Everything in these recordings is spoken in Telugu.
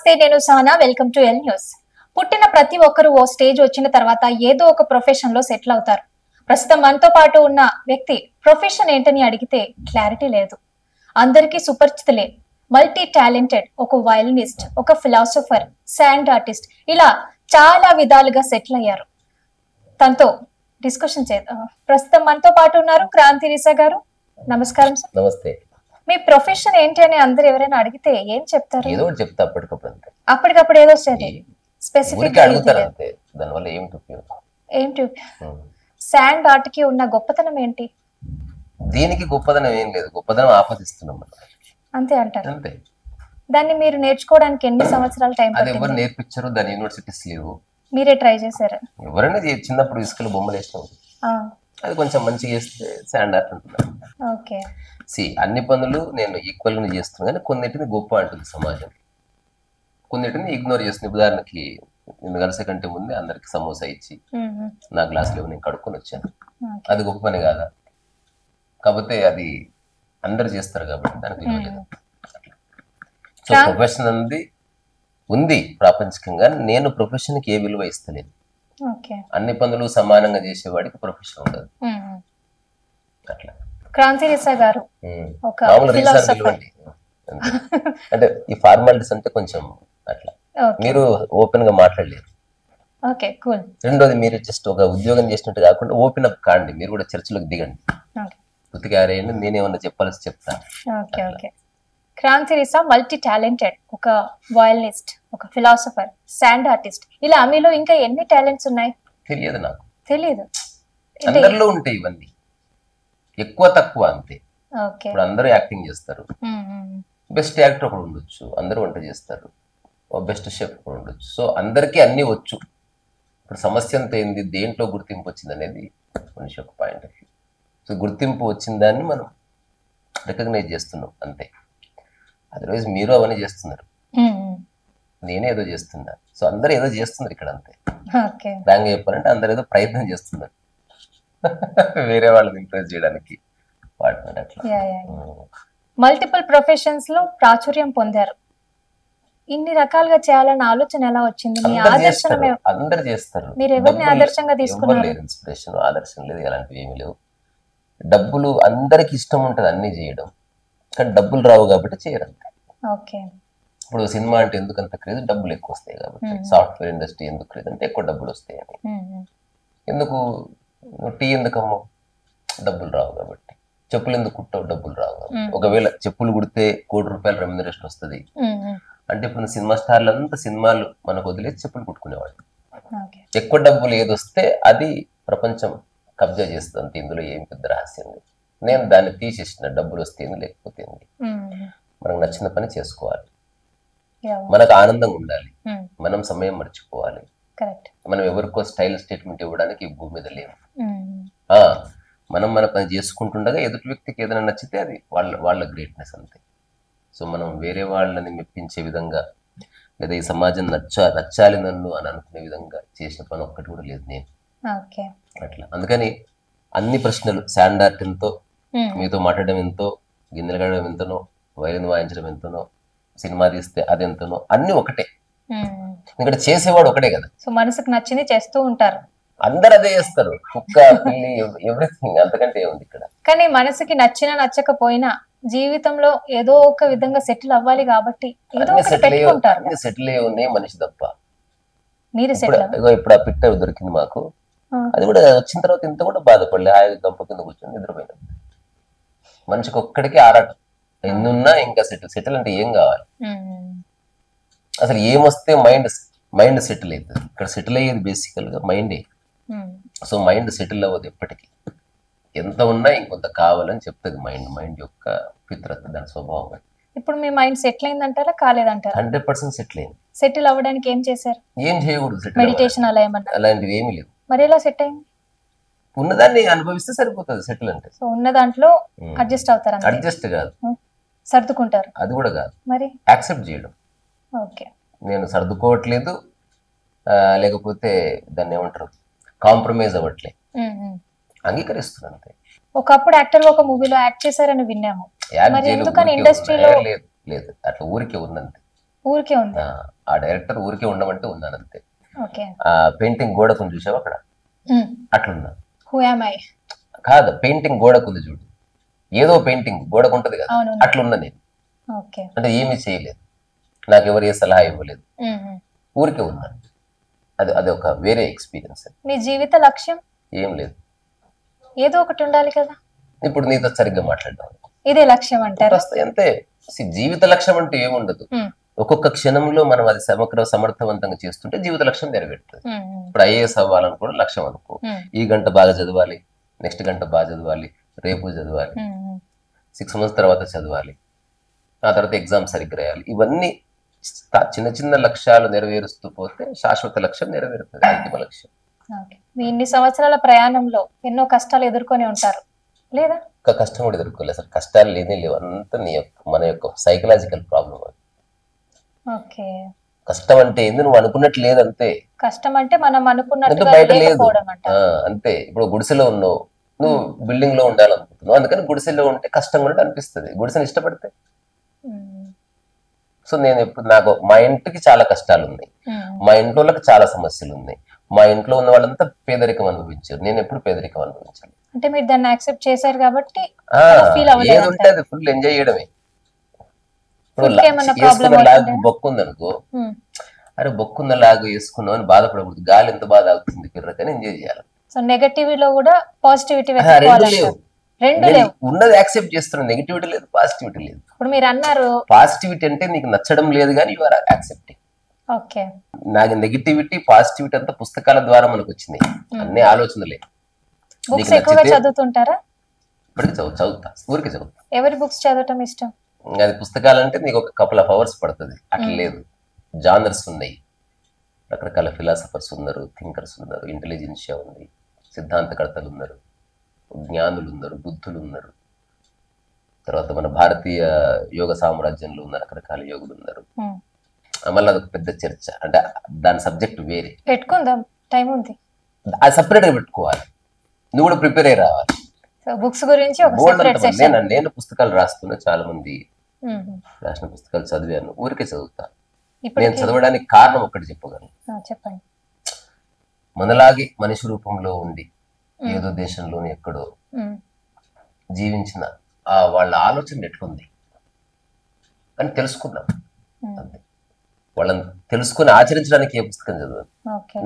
నమస్తే, నేను Sahana. Welcome to L news. పుట్టిన ప్రతి ఒక్కరూ ఓ స్టేజ్ వచ్చిన తర్వాత ఏదో ఒక ప్రొఫెషన్ లో సెటిల్ అవుతారు. ప్రస్తుతం మనతో పాటు ఉన్న వ్యక్తి ప్రొఫెషన్ ఏంటని అడిగితే క్లారిటీ లేదు. అందరికీ సుపరిచితులే. మల్టీ టాలెంటెడ్, ఒక వయలినిస్ట్, ఒక ఫిలాసఫర్, శాండ్ ఆర్టిస్ట్, ఇలా చాలా విధాలుగా సెటిల్ అయ్యారు. తనతో డిస్కషన్ చేద్దాం. ప్రస్తుతం మనతో పాటు ఉన్నారు క్రాంతి రిసా గారు. నమస్కారం సార్. నమస్తే. మీ ప్రొఫెషన్ ఏంటి అని అందరు ఎవరైనా అడిగితే ఏం చెప్తారు? ఏదో ఒకటి చెప్తా అప్పటికప్పుడు అంతే. అప్పటికప్పుడు ఏదో స్పెసిఫిక్ అడుగుతారు అంతే. దానివల్ల ఏంటి శాండ్ ఆర్ట్ కి ఉన్న గొప్పతనం ఏంటి? దీనికి గొప్పదనం ఏం లేదు, గొప్పదనం ఆపాదిస్తున్నాం అంతే అంటారు. అంతే. దాన్ని మీరు నేర్చుకోవడానికి ఎన్ని సంవత్సరాల టైం? అది ఎవరు నేర్పించారు? దాని యూనివర్సిటీస్ లేవు. మీరే ట్రై చేశారు? ఎవరైనా చిన్నప్పుడు ఇసుకలు బొమ్మలు వేసినాం, అది కొంచెం మంచిగా వేస్తే శాండ్ ఆర్ట్ అంటున్నారు. ఓకే. అన్ని పనులు నేను ఈక్వల్ గా చేస్తున్నాను, కానీ కొన్నిటిని గొప్ప అంటుంది సమాజం, కొన్నిటిని ఇగ్నోర్ చేస్తుంది. ఉదాహరణకి నేను కలిసే కంటే ముందే అందరికి సమోసా ఇచ్చి నా గ్లాసులో నేను కడుక్కొని వచ్చాను, అది గొప్ప పని కాదా? కాకపోతే అది అందరు చేస్తారు కాబట్టి దానికి విలువ లేదు. సో ప్రొఫెషన్ అనేది ఉంది ప్రాపంచికంగా, నేను ప్రొఫెషన్ కి ఏ విలువ ఇస్తలేను. అన్ని పనులు సమానంగా చేసేవాడికి ప్రొఫెషన్ ఉండదు. అట్లా క్రాంతి రిసా గారు అంటే ఈ ఫార్మాలిటీస్ అంటే కొంచెం అట్లా మీరు ఓపెన్ గా మాట్లాడలేరు. రెండోది, మీరు జస్ట్ ఒక ఉద్యోగం చేసినట్టు కాకుండా ఓపెన్ అప్ కాండి, మీరు కూడా చర్చలోకి దిగండి. ఉతికారేయండి, నేనేమన్నా చెప్పాల్సి చెప్తాను. క్రాంతి రిసా మల్టీ టాలెంటెడ్, ఒక వయలినిస్ట్, ఒక ఫిలాసఫర్, శాండ్ ఆర్టిస్ట్, ఇలా మీలో ఇంకా ఎన్ని టాలెంట్స్ ఉన్నాయి? తెలియదు నాకు. తెలియదు. అందరిలో ఉంటాయి ఇవన్నీ, ఎక్కువ తక్కువ అంతే. ఇప్పుడు అందరూ యాక్టింగ్ చేస్తారు, బెస్ట్ యాక్టర్ ఒకడు ఉండొచ్చు, అందరూ వంట చేస్తారు, బెస్ట్ షెఫ్ ఒకడు ఉండొచ్చు. సో అందరికీ అన్నీ వచ్చు. ఇప్పుడు సమస్య అంతా ఏంది, దేంట్లో గుర్తింపు వచ్చింది అనేది మనిషి ఒక పాయింట్ ఆఫ్ వ్యూ. సో గుర్తింపు వచ్చిన దాన్ని మనం రికగ్నైజ్ చేస్తున్నాం అంతే. అదర్వైజ్ మీరు అవన్నీ చేస్తున్నారు, నేనే ఏదో చేస్తున్నా. సో అందరూ ఏదో చేస్తున్నారు ఇక్కడ అంతే. దాంగా చెప్పాలంటే అందరు ఏదో ప్రయత్నం చేస్తున్నారు వేరే వాళ్ళని ఇంప్రెస్ చేయడానికి. మల్టిపుల్ ప్రొఫెషన్స్ లో ప్రాచుర్యం పొందారు. ఇన్ని రకాలుగా చేయాలన్న ఆలోచన ఎలా వచ్చింది? మీ ఆదర్శం? అందరు చేస్తారు. మీరు ఎవరిని ఆదర్శంగా తీసుకున్నారు? ఇన్స్పిరేషన్, ఆదర్శం లేదు, అలాంటివి ఏమి లేవు. డబ్బులు అందరికి ఇష్టం ఉంటది అన్ని చేయడం, కానీ డబ్బులు రావు కాబట్టి చేయరంతే. ఇప్పుడు సినిమా అంటే ఎందుకు అంత క్రేజ్? డబ్బులు ఎక్కువ వస్తాయి కాబట్టి. సాఫ్ట్వేర్ ఇండస్ట్రీ ఎందుకు క్రేజ్ అంటే ఎక్కువ డబ్బులు వస్తాయని. ఎందుకు టీ ఎందుకు అమ్మవు? డబ్బులు రావు కాబట్టి. చెప్పులు ఎందుకు కుట్టవు? డబ్బులు రావు కాబట్టి. ఒకవేళ చెప్పులు కుడితే ₹1,00,00,000 రెమ్యునరేషన్ వస్తుంది అంటే ఇప్పుడు సినిమా స్టార్లు అంతా సినిమాలు మనకు వదిలేసి చెప్పులు కుట్టుకునేవాళ్ళు. ఎక్కువ డబ్బులు ఏది వస్తే అది ప్రపంచం కబ్జా చేస్తుంది అంతే. ఇందులో ఏం పెద్ద రహస్యం లేదు. నేను దాన్ని తీసేసిన, డబ్బులు వస్తేంది లేకపోతే మనకు నచ్చిన పని చేసుకోవాలి, మనకు ఆనందంగా ఉండాలి, మనం సమయం మర్చిపోవాలి. మనం ఎవరికో స్టైల్ స్టేట్మెంట్ ఇవ్వడానికి ఈ భూమి మీద లేవు. మనం మన పని చేసుకుంటుండగా ఎదుటి వ్యక్తికి ఏదైనా నచ్చితే అది వాళ్ళ గ్రేట్నెస్ అంతే. సో మనం వేరే వాళ్ళని మెప్పించే విధంగా లేదా ఈ సమాజం నచ్చాలి నన్ను అని అనుకునే విధంగా చేసిన పని ఒక్కటి కూడా లేదు నేను. అట్లా అందుకని అన్ని ప్రశ్నలు, శాండ్ ఆర్ట్ ఎంతో, మీతో మాట్లాడడం ఎంతో, గిన్నెలు కడగడం ఎంతనో, వైలిన్ వాయించడం ఎంతనో, సినిమా తీస్తే అదెంతనో, అన్ని ఒకటే. ఇక్కడ చేసేవాడు ఒకటే కదా. సో మనసుకు నచ్చింది చేస్తూ ఉంటారు, అందరు అదే చేస్తారు, కుక్క, పిల్లి, ఎవ్రీథింగ్. అంతకంటే ఏముంది ఇక్కడ? కానీ మనసుకి నచ్చినా నచ్చకపోయినా జీవితంలో ఏదో ఒక విధంగా సెటిల్ అవ్వాలి కాబట్టి సెటిల్ అయ్యే ఉన్నాయి మనిషి తప్ప. మీరు ఇప్పుడు ఆ పిట్ట దొరికింది మాకు, అది కూడా వచ్చిన తర్వాత ఇంత కూడా బాధపడలే, హాయిగా గంప కింద కూర్చొని నిద్రపోయినా. మనిషికి ఒక్కడికి ఆరాటం, ఎన్నున్నా ఇంకా సెటిల్ అంటే ఏం కావాలి? అసలు ఏమొస్తే మైండ్ సెటిల్ అవుతుంది. ఇక్కడ సెటిల్ అయ్యేది బేసికల్ గా మైండే. సో మైండ్ సెటిల్ అవ్వదు ఎప్పటికీ. ఎంత ఉన్నా ఇంకొంత కావాలని చెప్తుంది మైండ్ యొక్క ఫిత్రత్, దాని స్వభావం. ఇప్పుడు మీ మైండ్ సెటిల్ అయిందంటారా కాలేదంటారా? 100% సెటిల్ అయింది. సెటిల్ అవ్వడానికి ఏం చేశారు? ఏం చేయకూడదు, మెడిటేషన్ అలా ఏమన్నా? అలాంటివి ఏమీ లేవు. మరి ఎలా సెట్ అయింది? ఉన్నదాన్ని అనుభవిస్తే సరిపోతుంది సెటిల్ అంటే. సో ఉన్న దాంట్లో అడ్జస్ట్ అవుతారా? అడ్జస్ట్ కాదు, సర్దుకుంటారు. అది కూడా కాదు, మరి యాక్సెప్ట్ చేయడం. నేను సర్దుకోవట్లేదు, లేకపోతే దాన్ని ఏమంటారు, కాంప్రమైజ్ అవ్వట్లేదు, అంగీకరిస్తున్నాను అంతే. ఒకప్పుడు యాక్టర్ ఒక మూవీలో యాక్ట్ చేశారని విన్నాము, మరి ఎందుకని ఇండస్ట్రీలో? లేదు, అట్లా ఊరికే ఉన్నంతే. ఊరికే ఉంది. ఆ డైరెక్టర్ ఊరికే ఉండమంటే ఉన్నాను అంతే. ఓకే. ఆ పెయింటింగ్ గోడకు చూసావు అక్కడ, అట్లున్నా. హూ యామ్ ఐ కాదు, పెయింటింగ్ గోడకు ఉంది చూడు, ఏదో పెయింటింగ్ గోడకు ఉంటది కదా, అట్లున్నా నేను. ఓకే. అంటే ఏమీ చేయలేదు, నాకు ఎవరు ఏ సలహా ఇవ్వలేదు, ఊరికే ఉన్నాను. అది ఒక వేరే ఎక్స్పీరియన్స్. మీ జీవిత లక్ష్యం ఏం లేదు, ఏదో ఒకటి ఉండాలి కదా. ఇప్పుడు నీతో సరిగ్గా మాట్లాడదాం, ఇదే లక్ష్యం అంటారు అంతే. జీవిత లక్ష్యం అంటే ఏముండదు, ఒక్కొక్క క్షణంలో మనం అది సమర్థవంతంగా చేస్తుంటే జీవిత లక్ష్యం నెరవేరుతుంది. ఇప్పుడు ఐఏఎస్ అవ్వాలనుకోవడం లక్ష్యం అనుకో, ఈ గంట బాగా చదవాలి, నెక్స్ట్ గంట బాగా చదవాలి, రేపు చదవాలి, 6 months తర్వాత చదవాలి, ఆ తర్వాత ఎగ్జామ్ సరిగ్గా రాయాలి. ఇవన్నీ చిన్న చిన్న లక్ష్యాలు నెరవేరుస్తూ పోతే శాశ్వత లక్ష్యం నెరవేరుతుంది, అంతిమ లక్ష్యం. ఇన్ని సంవత్సరాల ప్రయాణంలో ఎన్నో కష్టాలు ఎదుర్కొని ఉంటారు లేదా? ఒక కష్టం కూడా ఎదుర్కోలేదు, అసలు కష్టాలు లేనే లేవు, అంతా మన యొక్క సైకలాజికల్ ప్రాబ్లం. ఓకే. కష్టం అంటే ఏంది, నువ్వు అనుకున్నట్టు లేదు అంతే. కష్టం అంటే మనం అనుకున్నట్టు బయట లేదు అంతే. ఇప్పుడు గుడిసెలో ఉన్నావు, నువ్వు బిల్డింగ్ లో ఉండాలనుకుంటున్నావు, అందుకని గుడిసెలో ఉంటే కష్టం కూడా అనిపిస్తుంది, గుడిసెని ఇష్టపడితే. సో నేను ఎప్పుడు, నాకు మా ఇంటికి చాలా కష్టాలు ఉన్నాయి, మా ఇంట్లో వాళ్ళకి చాలా సమస్యలు ఉన్నాయి, మా ఇంట్లో ఉన్న వాళ్ళంతా పేదరికం అనుభవించారు, నేను ఎప్పుడు పేదరికం అనుభవించాను. అంటే మీరు దాన్ని యాక్సెప్ట్ చేశారు కాబట్టి ఏది ఉంటే అది ఫుల్ ఎంజాయ్ చేయడమే. బొక్కు ఉందనుకో, అరే బొక్కుంద లాగా వేసుకున్నావు అని బాధపడకూడదు, గాలి ఎంత బాధ అవుతుంది పిల్లకని ఎంజాయ్ చేయాలి. సో నెగటివిటీ లో కూడా పాజిటివిటీ ఉన్నది యాక్సెప్ట్ చేస్తున్నావు, నెగటివిటీ లేదు, పాజిటివిటీ లేదు. ఇప్పుడు మీరు అన్నారు పాజిటివిటీ అంటే నీకు నచ్చడం లేదు కానీ యు ఆర్ యాక్సెప్టింగ్. ఓకే. నాకు నెగటివిటీ పాజిటివిటీ అంతా పుస్తకాల ద్వారా మనకు వచ్చినాయి, అన్ని ఆలోచనలే. బుక్స్ ఎక్కువగా చదువుతుంటారా? ఇప్పటికి చదువుతా, ఊరికి చదువుతా. ఎవరి బుక్స్ చదవటం ఇష్టం? అది పుస్తకాలంటే నీకు ఒక couple of hours పడుతుంది, అట్లా లేదు. జానర్స్ ఉన్నాయి, రకరకాల ఫిలాసఫర్స్ ఉన్నారు, థింకర్స్ ఉన్నారు, ఇంటెలిజెన్షియా ఉంది, సిద్ధాంతకర్తలు ఉన్నారు, జ్ఞానులు ఉన్నారు, బుద్ధులు ఉన్నారు, తర్వాత మన భారతీయ యోగ సామ్రాజ్యంలో ఉన్న రకరకాల యోగులు ఉన్నారు. మళ్ళీ అదొక పెద్ద చర్చ, అంటే దాని సబ్జెక్ట్ వేరే, పెట్టుకుందాం, టైం ఉంది, అది సపరేట్ గా పెట్టుకోవాలి, నువ్వు కూడా ప్రిపేర్ అయ్యి రావాలి. బుక్స్ గురించి నేను పుస్తకాలు రాస్తున్నా, చాలా మంది రాసిన పుస్తకాలు చదివాను, ఊరికే చదువుతా. నేను చదవడానికి కారణం ఒకటి చెప్పగలను, చెప్పండి. మనలాగే మనిషి రూపంలో ఉండి ఏదో దేశంలోని ఎక్కడో జీవించిన వాళ్ళ ఆలోచన ఎట్లుంది అని తెలుసుకుందాం అంతే. వాళ్ళని తెలుసుకుని ఆచరించడానికి ఏ పుస్తకం చదవను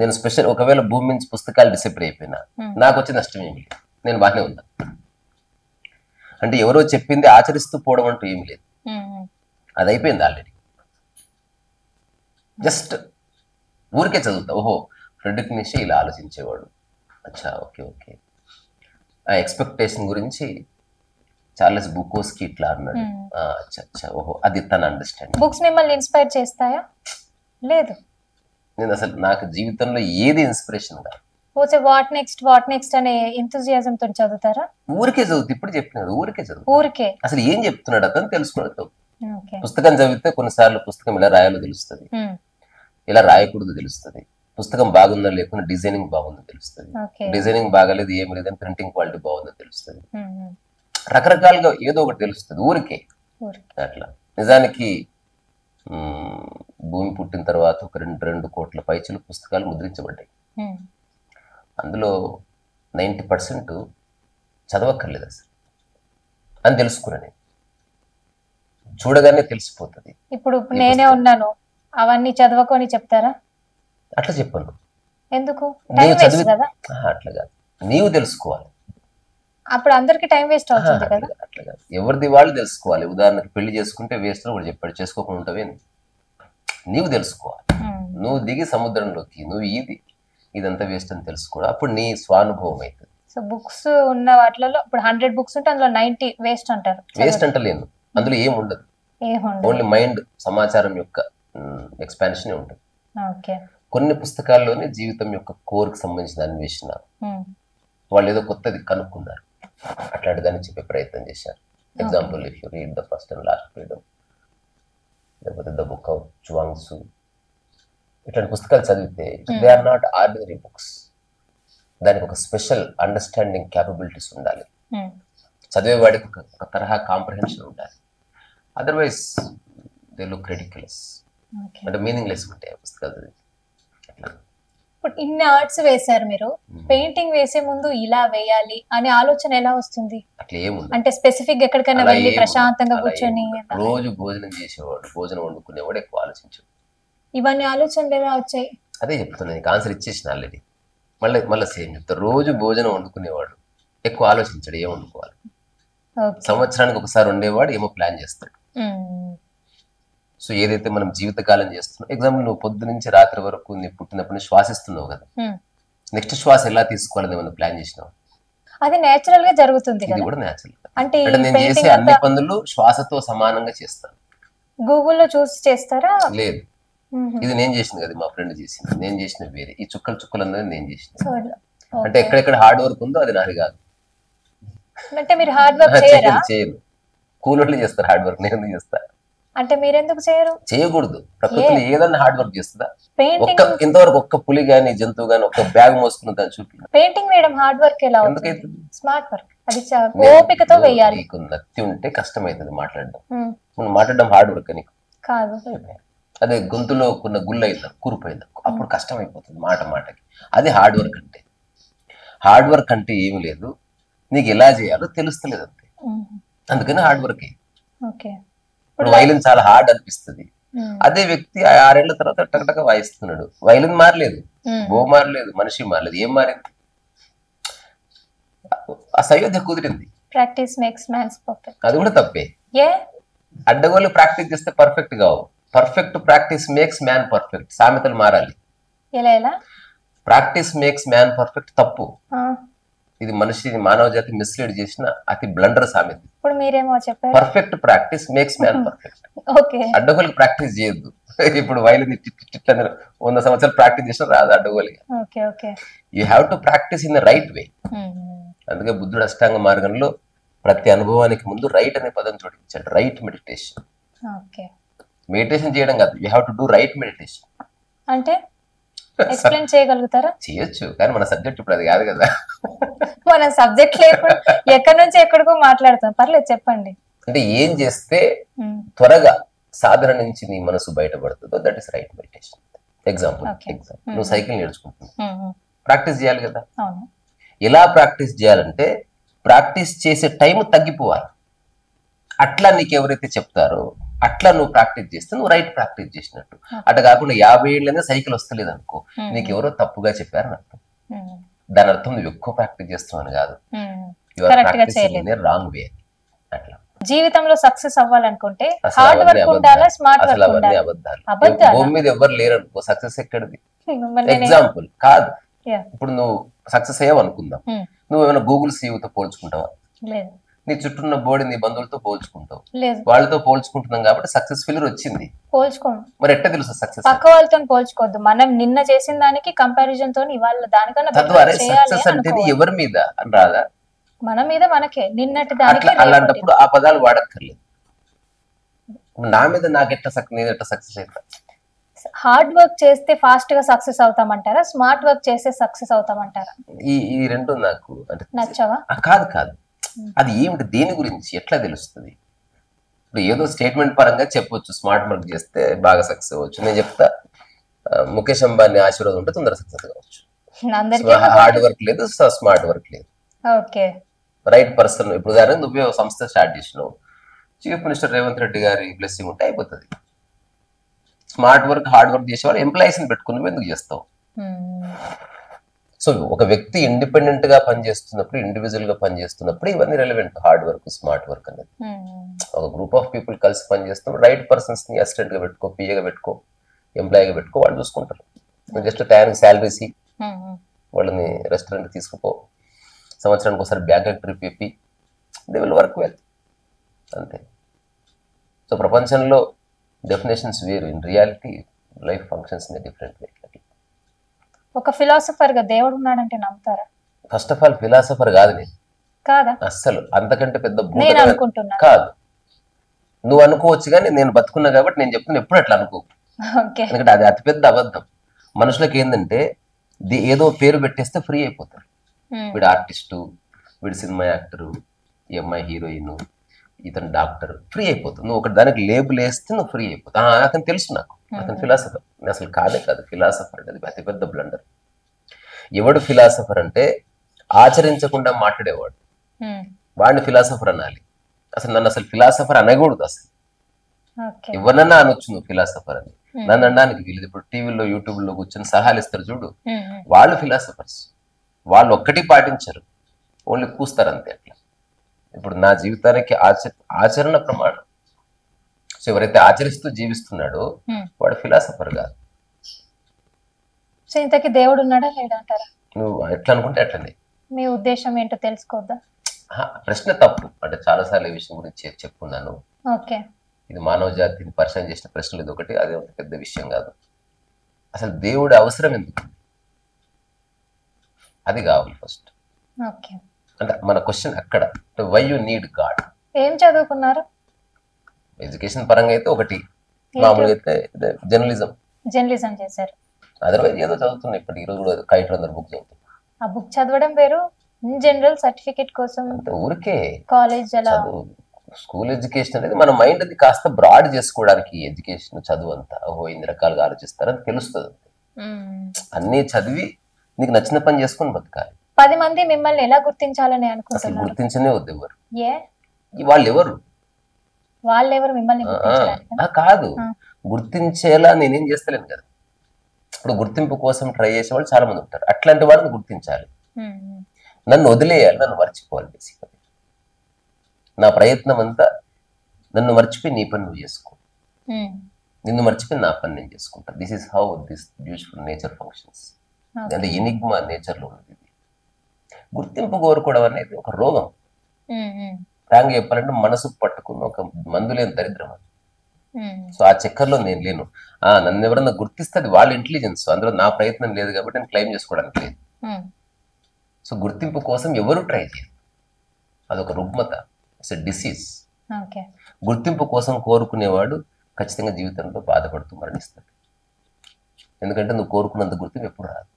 నేను. స్పెషల్ ఒకవేళ భూమి నుంచి పుస్తకాలు డిసిప్లే అయిపోయినా నాకు వచ్చే నష్టం ఏమి లేదు, నేను బాగానే ఉన్నా. అంటే ఎవరో చెప్పింది ఆచరిస్తూ పోవడం అంటూ ఏమి లేదు, అది అయిపోయింది ఆల్రెడీ. జస్ట్ ఊరికే చదువుతా, ఓహో ఫ్రెడరిక్ నీషే ఇలా ఆలోచించేవాడు, అచ్చా ఓకే ఓకే. ఆ ఎక్స్పెక్టేషన్ గురించి చార్లెస్ బుకోస్కి ఇట్లా అన్నాడు, అచ్చా అచ్చా ఓహో అది తన అండర్స్టాండింగ్. బుక్స్ మిమ్మల్ని ఇన్స్పైర్ చేస్తాయా? లేదు, నేను అసలు నాకు జీవితంలో ఏది ఇన్స్పిరేషన్ కాదు. వాట్ నెక్స్ట్ అనే ఎంతూజియాజం తో చదువుతారా? ఊరికే చదువుతా, ఇప్పుడు చెప్పినాడు ఊరికే చదువు, ఊరికే. అసలు ఏం చెప్తున్నాడు అతను తెలుసుకోవడం. పుస్తకం చదివితే కొన్నిసార్లు పుస్తకం ఇలా రాయాలో తెలుస్తుంది, ఇలా రాయకూడదు తెలుస్తుంది, పుస్తకం బాగుందా లేకుండా డిజైనింగ్ బాగుందో తెలుస్తుంది, డిజైనింగ్ బాగాలేదు ఏమి లేదని ప్రింటింగ్ క్వాలిటీ బాగుందో తెలుస్తుంది, రకరకాలుగా ఏదో ఒకటి తెలుస్తుంది ఊరికే అట్లా. నిజానికి భూమి పుట్టిన తర్వాత ఒక 2 కోట్ల పైచలు పుస్తకాలు ముద్రించబడ్డాయి, అందులో 90% చదవక్కర్లేదు అసలు అని తెలుసుకున్నాను, చూడగానే తెలిసిపోతుంది. ఇప్పుడు నేనే ఉన్నాను, అవన్నీ చదవకొని చెప్తారా? అట్లా చెప్పను, ఎందుకు? అట్లా కాదు, నీవు తెలుసుకోవాలి, అప్పుడు అందరికి టైం వేస్ట్ అవుతుంది కదా. అట్లా కాదు, ఎవరిది వాళ్ళు తెలుసుకోవాలి. ఉదాహరణకు పెళ్లి చేసుకుంటే వేస్ట్ కూడా చెప్పాడు, చేసుకోకుండా ఉంటావే, నీవు తెలుసుకోవాలి. నువ్వు దిగి సముద్రంలోకి నువ్వు ఇదంతా వేస్ట్ అని తెలుసుకోవాలి, అప్పుడు నీ స్వానుభవం అవుతుంది. సో బుక్స్ ఉన్న వాటిలో ఇప్పుడు 100 బుక్స్ ఉంటే అందులో 90 వేస్ట్ అంటారు. వేస్ట్ అంటలేను, అందులో ఏం ఉండదు, ఓన్లీ మైండ్ సమాచారం యొక్క ఎక్స్పాన్షన్ ఉంటుంది. కొన్ని పుస్తకాల్లోనే జీవితం యొక్క కోర్కి సంబంధించిన అన్వేషణ, వాళ్ళు ఏదో కొత్తది కనుక్కున్నారు, అట్లాంటి దాన్ని చెప్పే ప్రయత్నం చేశారు. Example, if you read the first and last freedom, లేకపోతే ద బుక్ ఆఫ్ చువాంగ్సు, ఇట్లాంటి పుస్తకాలు చదివితే they are not ordinary books. దానికి ఒక స్పెషల్ అండర్స్టాండింగ్ క్యాపబిలిటీస్ ఉండాలి, చదివేవాడికి ఒక తరహా కాంప్రహెన్షన్ ఉండాలి. Otherwise they look ridiculous. అంటే మీనింగ్లెస్ ఉంటాయి ఆ పుస్తకాలు. ఇప్పుడు ఇన్ని ఆర్ట్స్ వేశారు మీరు, పెయింటింగ్ వేసే ముందు ఇలా వేయాలి అనే ఆలోచన ఎలా వస్తుంది? అట్లా ఏముంది అంటే స్పెసిఫిక్ ఎక్కడికైనా వెళ్ళి ప్రశాంతంగా కూర్చొని రోజు భోజనం చేసేవాడు, భోజనం వండుకునేవాడు ఎక్కువ ఆలోచించాడు. ఇవన్నీ ఆలోచనలు ఎలా వచ్చాయి? అదే చెప్తున్నా, నీకు ఆన్సర్ ఇచ్చేసిన ఆల్రెడీ. మళ్ళీ సేమ్ చెప్తా. రోజు భోజనం వండుకునేవాడు, ఎక్కువ ఆలోచించాడు ఏం వండుకోవాలి. సంవత్సరానికి ఒకసారి ఉండేవాడు ఏమో ప్లాన్ చేస్తాడు. సో ఏదైతే మనం జీవితకాలం చేస్తున్నాం, ఎగ్జాంపుల్ నువ్వు పొద్దు నుంచి రాత్రి వరకు నీ పుట్టినప్పుడు శ్వాసిస్తున్నావు కదా, నెక్స్ట్ శ్వాస ఎలా తీసుకోవాలని మనం ప్లాన్ చేసినావు. అది నేచురల్ గా జరుగుతుంది. ఇది కూడా నేచురల్. అంటే నేను చేసే అన్ని పనులు శ్వాసతో సమానంగా చేస్తాను. గూగుల్లో చూసి చేస్తారా? లేదు, ఇది నేను చేసింది కదా, మా ఫ్రెండ్ చేసింది. నేను చేసిన వేరే. ఈ చుక్కలు అన్నది నేను చేసిన. అంటే ఎక్కడెక్కడ హార్డ్ వర్క్ ఉందో అది నాది కాదు. అంటే మీరు హార్డ్ వర్క్ చేయను, కూలోళ్ళు చేస్తారు హార్డ్ వర్క్, నేను చేస్తా. అంటే మీరెందుకు చేయరు? చేయకూడదు. ప్రకృతిలో ఏదన్నా హార్డ్ వర్క్ చేస్తుందా? ఇంతవరకు ఒక్క పులి గాని జంతువు గాని ఒక్క బ్యాగ్ మోసుకున్న దాన్ని చూపి. పెయింటింగ్ వేయడం హార్డ్ వర్క్ ఎలా అవుతుంది? Smart work. అది ఓపికతో వేయాలి. నీకు నత్తి ఉంటే కష్టమైతుంది మాట్లాడడం. నువ్వు మాట్లాడడం హార్డ్ వర్క్ నీకు కాదు. అదే గొంతులో కొన్న గుళ్ళు అయిందా, కూరిపోయిందా, అప్పుడు కష్టం అయిపోతుంది మాటకి. అది హార్డ్ వర్క్ అంటే. హార్డ్ వర్క్ అంటే ఏమి లేదు, నీకు ఎలా చేయాలో తెలుస్తలేదు అంతే. అందుకని హార్డ్ వర్క్. ఇప్పుడు వైలిన్ చాలా హార్డ్ అనిపిస్తుంది. అదే వ్యక్తి 6 ఏళ్ల తర్వాత టకటక వాయిస్తున్నాడు. వైలిన్ మారలేదు, బో మారలేదు, మనిషి మారలేదు. ఏం మారింది? ఆ సయోధ్య కుదిరింది. Practice makes mans perfect. అది కూడా తప్పే. అడ్డగోలు ప్రాక్టీస్ చేస్తే పర్ఫెక్ట్ కావు. Perfect practice makes man perfect. సామెతలు మారాలి. ప్రాక్టీస్ మేక్స్ మ్యాన్ పర్ఫెక్ట్ తప్పు. ఇది మనిషిని, మానవ జాతి మిస్లీడ్ చేసిన అతి బ్లండర్ సామెత. ఇప్పుడు మీరేమో చెప్పారు, perfect practice makes man perfect. అడ్డగోలు ప్రాక్టీస్ చేయొద్దు. ఇప్పుడు వైలిన్ 100 సంవత్సరాలు ప్రాక్టీస్ చేసినా రాదు అడ్డగోలుగా. You have to practice in the right way. అందుకే బుద్ధుడు అష్టాంగ మార్గంలో ప్రతి అనుభవానికి ముందు రైట్ అనే పదం జోడించాడు. Right meditation. మెడిటేషన్ చేయడం కాదు, you have to do right meditation. అంటే ఎక్స్ప్లెయిన్ చేయగలుగుతారా? చేయొచ్చు, కానీ మన సబ్జెక్ట్ ఇప్పుడు అది కాదు కదా. మన సబ్జెక్ట్ లేకుండా ఎక్కడి నుంచి ఎక్కడికో మాట్లాడుతాం. పర్లేదు చెప్పండి. అంటే ఏం చేస్తే త్వరగా సాధన నుంచి నీ మనసు బయటపడుతుందో that is right meditation. Example, నువ్వు సైకిల్ నేర్చుకుంటున్నావు, ప్రాక్టీస్ చేయాలి కదా. ఎలా ప్రాక్టీస్ చేయాలంటే ప్రాక్టీస్ చేసే టైం తగ్గిపోవాలి. అట్లా నీకు ఎవరైతే చెప్తారో అట్లా నువ్వు ప్రాక్టీస్ చేస్తే నువ్వు రైట్ ప్రాక్టీస్ చేసినట్టు. అట్లా కాకుండా 50 ఏళ్ళనే సైకిల్ వస్తలేదు అనుకో, నీకు ఎవరో తప్పుగా చెప్పారని అర్థం. దాని అర్థం నువ్వు ఎక్కువ ప్రాక్టీస్ చేస్తావు అని కాదు, రాంగ్ వే. అట్లా జీవితంలో సక్సెస్ అవ్వాలనుకుంటే హార్డ్ వర్క్ ఉండాలా, స్మార్ట్ వర్క్ ఉండాలా? అబద్ధాలు. భూమి మీద ఎవరు లేరు అనుకో, సక్సెస్ ఎక్కడిది? ఎగ్జాంపుల్ కాదు, ఇప్పుడు నువ్వు సక్సెస్ అయ్యావు అనుకుందాం, నువ్వు ఏమైనా గూగుల్ సీఈఓతో పోల్చుకుంటావా? లేదు. నీ చుట్టూ ఉన్న బోర్డు నీ బంధువులతో పోల్చుకుంటావు. వాళ్ళతో పోల్చుకుంటున్నాం కాబట్టి సక్సెస్ ఫెయిల్యూర్ వచ్చింది. మరి ఎట్లా తెలుసు సక్సెస్? పక్క వాళ్ళతో పోల్చుకోవద్దు. మనం నిన్న చేసిన దానికి కంపారిజన్ తో ఇవాళ దానికన్నా సక్సెస్ అంటే ఎవరి మీద అని రాదా? మన మీద మనకే. నిన్నటి దానికి అలాంటప్పుడు ఆ పదాలు వాడక్కర్లేదు. నా మీద నాకెట్లా సక్సెస్ అవుతా? హార్డ్ వర్క్ చేస్తే ఫాస్ట్ గా సక్సెస్ అవుతామంటారా, స్మార్ట్ వర్క్ చేస్తే సక్సెస్ అవుతామంటారా? ఈ రెండు నాకు అంటే నచ్చవా? కాదు, అది ఏమిటి, దేని గురించి ఎట్లా తెలుస్తుంది? ఇప్పుడు ఏదో స్టేట్మెంట్ పరంగా చెప్పొచ్చు, స్మార్ట్ వర్క్ చేస్తే బాగా సక్సెస్ అవ్వచ్చు. నేను చెప్తా, ముఖేష్ అంబానీ ఆశీర్వాదం ఉంటే తొందరగా సక్సెస్ కావచ్చు. హార్డ్ వర్క్ లేదు, స్మార్ట్ వర్క్ లేదు. Right person. ఇప్పుడు ఉదాహరణ నువ్వే సంస్థ స్టార్ట్ చేసినావు, చీఫ్ మినిస్టర్ రేవంత్ రెడ్డి గారి బ్లెస్సింగ్ ఉంటే అయిపోతుంది. స్మార్ట్ వర్క్, హార్డ్ వర్క్ చేసేవాళ్ళు ఎంప్లాయీస్ ని పెట్టుకుని నువ్వు ఎందుకు చేస్తావు? సో ఒక వ్యక్తి ఇండిపెండెంట్ గా పనిచేస్తున్నప్పుడు, ఇండివిజువల్ గా పనిచేస్తున్నప్పుడు ఇవన్నీ relevant. Hard work, smart work అనేది. ఒక గ్రూప్ ఆఫ్ పీపుల్ కలిసి పనిచేస్తున్నప్పుడు రైట్ పర్సన్స్ ని అసిస్టెంట్ గా పెట్టుకో, పిఏగా పెట్టుకో, ఎంప్లాయీగా పెట్టుకో, వాళ్ళు చూసుకుంటారు. జస్ట్ టైంకి శాలరీస్, వాళ్ళని రెస్టారెంట్ తీసుకుపో, సంవత్సరానికి ఒకసారి bank trip yippee, they will work well, అంతే. సో ప్రపంచంలో డెఫినేషన్స్ వేరు, in reality life functions in different way. ఒక ఫిలాసఫర్ గా దేవుడు ఉన్నాడంటే నమ్ముతారా? ఫస్ట్ ఆఫ్ ఆల్ ఫిలాసఫర్ కాదు నేను. కాదా? అస్సలు. అంతకంటే పెద్ద అనుకుంటున్నా కాదు. నువ్వు అనుకోవచ్చు, కానీ నేను బతుకున్నా కాబట్టి నేను చెప్తున్నా, ఎప్పుడు అట్లా అనుకో. ఎందుకంటే అది అతిపెద్ద అబద్ధం. మనుషులకు ఏంటంటే ఏదో పేరు పెట్టేస్తే ఫ్రీ అయిపోతారు. వీడు ఆర్టిస్టు, వీడు సినిమా యాక్టరు, ఈ అమ్మాయి హీరోయిన్, ఇతను డాక్టర్, ఫ్రీ అయిపోతుంది. నువ్వు ఒకటి దానికి లేబుల్ వేస్తే నువ్వు ఫ్రీ అయిపోతావు. అతను తెలుసు నాకు. అతను ఫిలాసఫర్. అసలు కాదే కాదు, ఫిలాసఫర్ అనేది అతిపెద్ద బ్లండర్. ఎవడు ఫిలాసఫర్ అంటే ఆచరించకుండా మాట్లాడేవాడు, వాడిని ఫిలాసఫర్ అనాలి. అసలు నన్ను అసలు ఫిలాసఫర్ అనకూడదు. అసలు ఎవరన్నా అనొచ్చు నువ్వు ఫిలాసఫర్ అని, నన్ను అనడానికి వీళ్ళు. ఇప్పుడు టీవీలో యూట్యూబ్లో కూర్చొని సలహాలు ఇస్తారు చూడు, వాళ్ళు ఫిలాసఫర్స్. వాళ్ళు ఒక్కటి పాటించరు, ఓన్లీ కూస్తారు అంతే. అట్లా ఇప్పుడు నా జీవితానికి ఆచరణ ప్రమాణం. సో ఎవరైతే ఆచరిస్తూ జీవిస్తున్నాడో వాడు ఫిలాసఫర్ కాదు. సో ఇంతకీ దేవుడు ఉన్నాడా లేడా అంటారా? నువ్వు ఎట్లా అనుకుంటే అట్లనే. మీ ఉద్దేశం ఏంటో తెలుసుకోవద్దా? ప్రశ్న తప్పు. అంటే చాలాసార్లు ఈ విషయం గురించి చెప్పుకున్నాను. ఓకే, ఇది మానవ జాతిని పరిచయం చేసిన ప్రశ్నలు ఇది ఒకటి. అదే పెద్ద విషయం కాదు. అసలు దేవుడి అవసరం ఎందుకు, అది కావాలి ఫస్ట్. ఓకే, అంటే మన క్వశ్చన్ అక్కడ, వై యు నీడ్ గాడ్. ఏం చదువుకున్నారు? ఎడ్యుకేషన్ పరంగా అయితే ఒకటి, మామూలుగా అయితే జర్నలిజం చేశారు. అదర్వైజ్ ఏదో చదువుతున్నా. ఇప్పుడు ఈ రోజు కూడా కైట్ రన్నర్ బుక్ చదువుతున్నా. ఆ బుక్ చదవడం వేరు, జనరల్ సర్టిఫికేట్ కోసం ఊరికే కాలేజ్ స్కూల్ ఎడ్యుకేషన్ అనేది మన మైండ్ అది కాస్త బ్రాడ్ చేసుకోవడానికి. ఎడ్యుకేషన్ చదువు అంతా ఓహో ఇన్ని రకాలుగా ఆలోచిస్తారని తెలుస్తుంది. అన్ని చదివి నీకు నచ్చిన పని చేసుకుని బతకాలి. 10 మంది మిమ్మల్ని ఎలా గుర్తించాలని అనుకుంటున్నారు? అసలు గుర్తించనే వద్దు ఎవరు. వాళ్ళెవరు మిమ్మల్ని కాదు, గుర్తించేలా నేనేం చేస్తలేను కదా. ఇప్పుడు గుర్తింపు కోసం ట్రై చేసే వాళ్ళు చాలా మంది ఉంటారు. అట్లాంటి వాళ్ళని గుర్తించాలి. నన్ను వదిలేయాలి, నన్ను మర్చిపోవాలి. బేసిక్గా నా ప్రయత్నం అంతా నన్ను మర్చిపోయి నీ పని నువ్వు చేసుకో, నిన్ను మర్చిపోయి నా పని నేను చేసుకుంటా. This is how this beautiful nature functions. అంటే ఎనిగ్మా నేచర్లో ఉంది ఇది. గుర్తింపు కోరుకోవడం అనేది ఒక రోగం. ఫ్రాంక్గా చెప్పాలంటే మనసు పట్టుకున్న ఒక మందులేని దరిద్రం అది. సో ఆ చక్కర్లో నేను లేను. నన్ను ఎవరన్నా గుర్తిస్తే అది వాళ్ళ ఇంటెలిజెన్స్, అందులో నా ప్రయత్నం లేదు కాబట్టి నేను క్లెయిమ్ చేసుకోవడానికి లేదు. సో గుర్తింపు కోసం ఎవరు ట్రై చేయరు, అదొక రుగ్మత, ఇట్స్ ఎ డిసీజ్. గుర్తింపు కోసం కోరుకునేవాడు ఖచ్చితంగా జీవితంలో బాధపడుతూ మరణిస్తాడు. ఎందుకంటే నువ్వు కోరుకున్నంత గుర్తింపు ఎప్పుడు రాదు.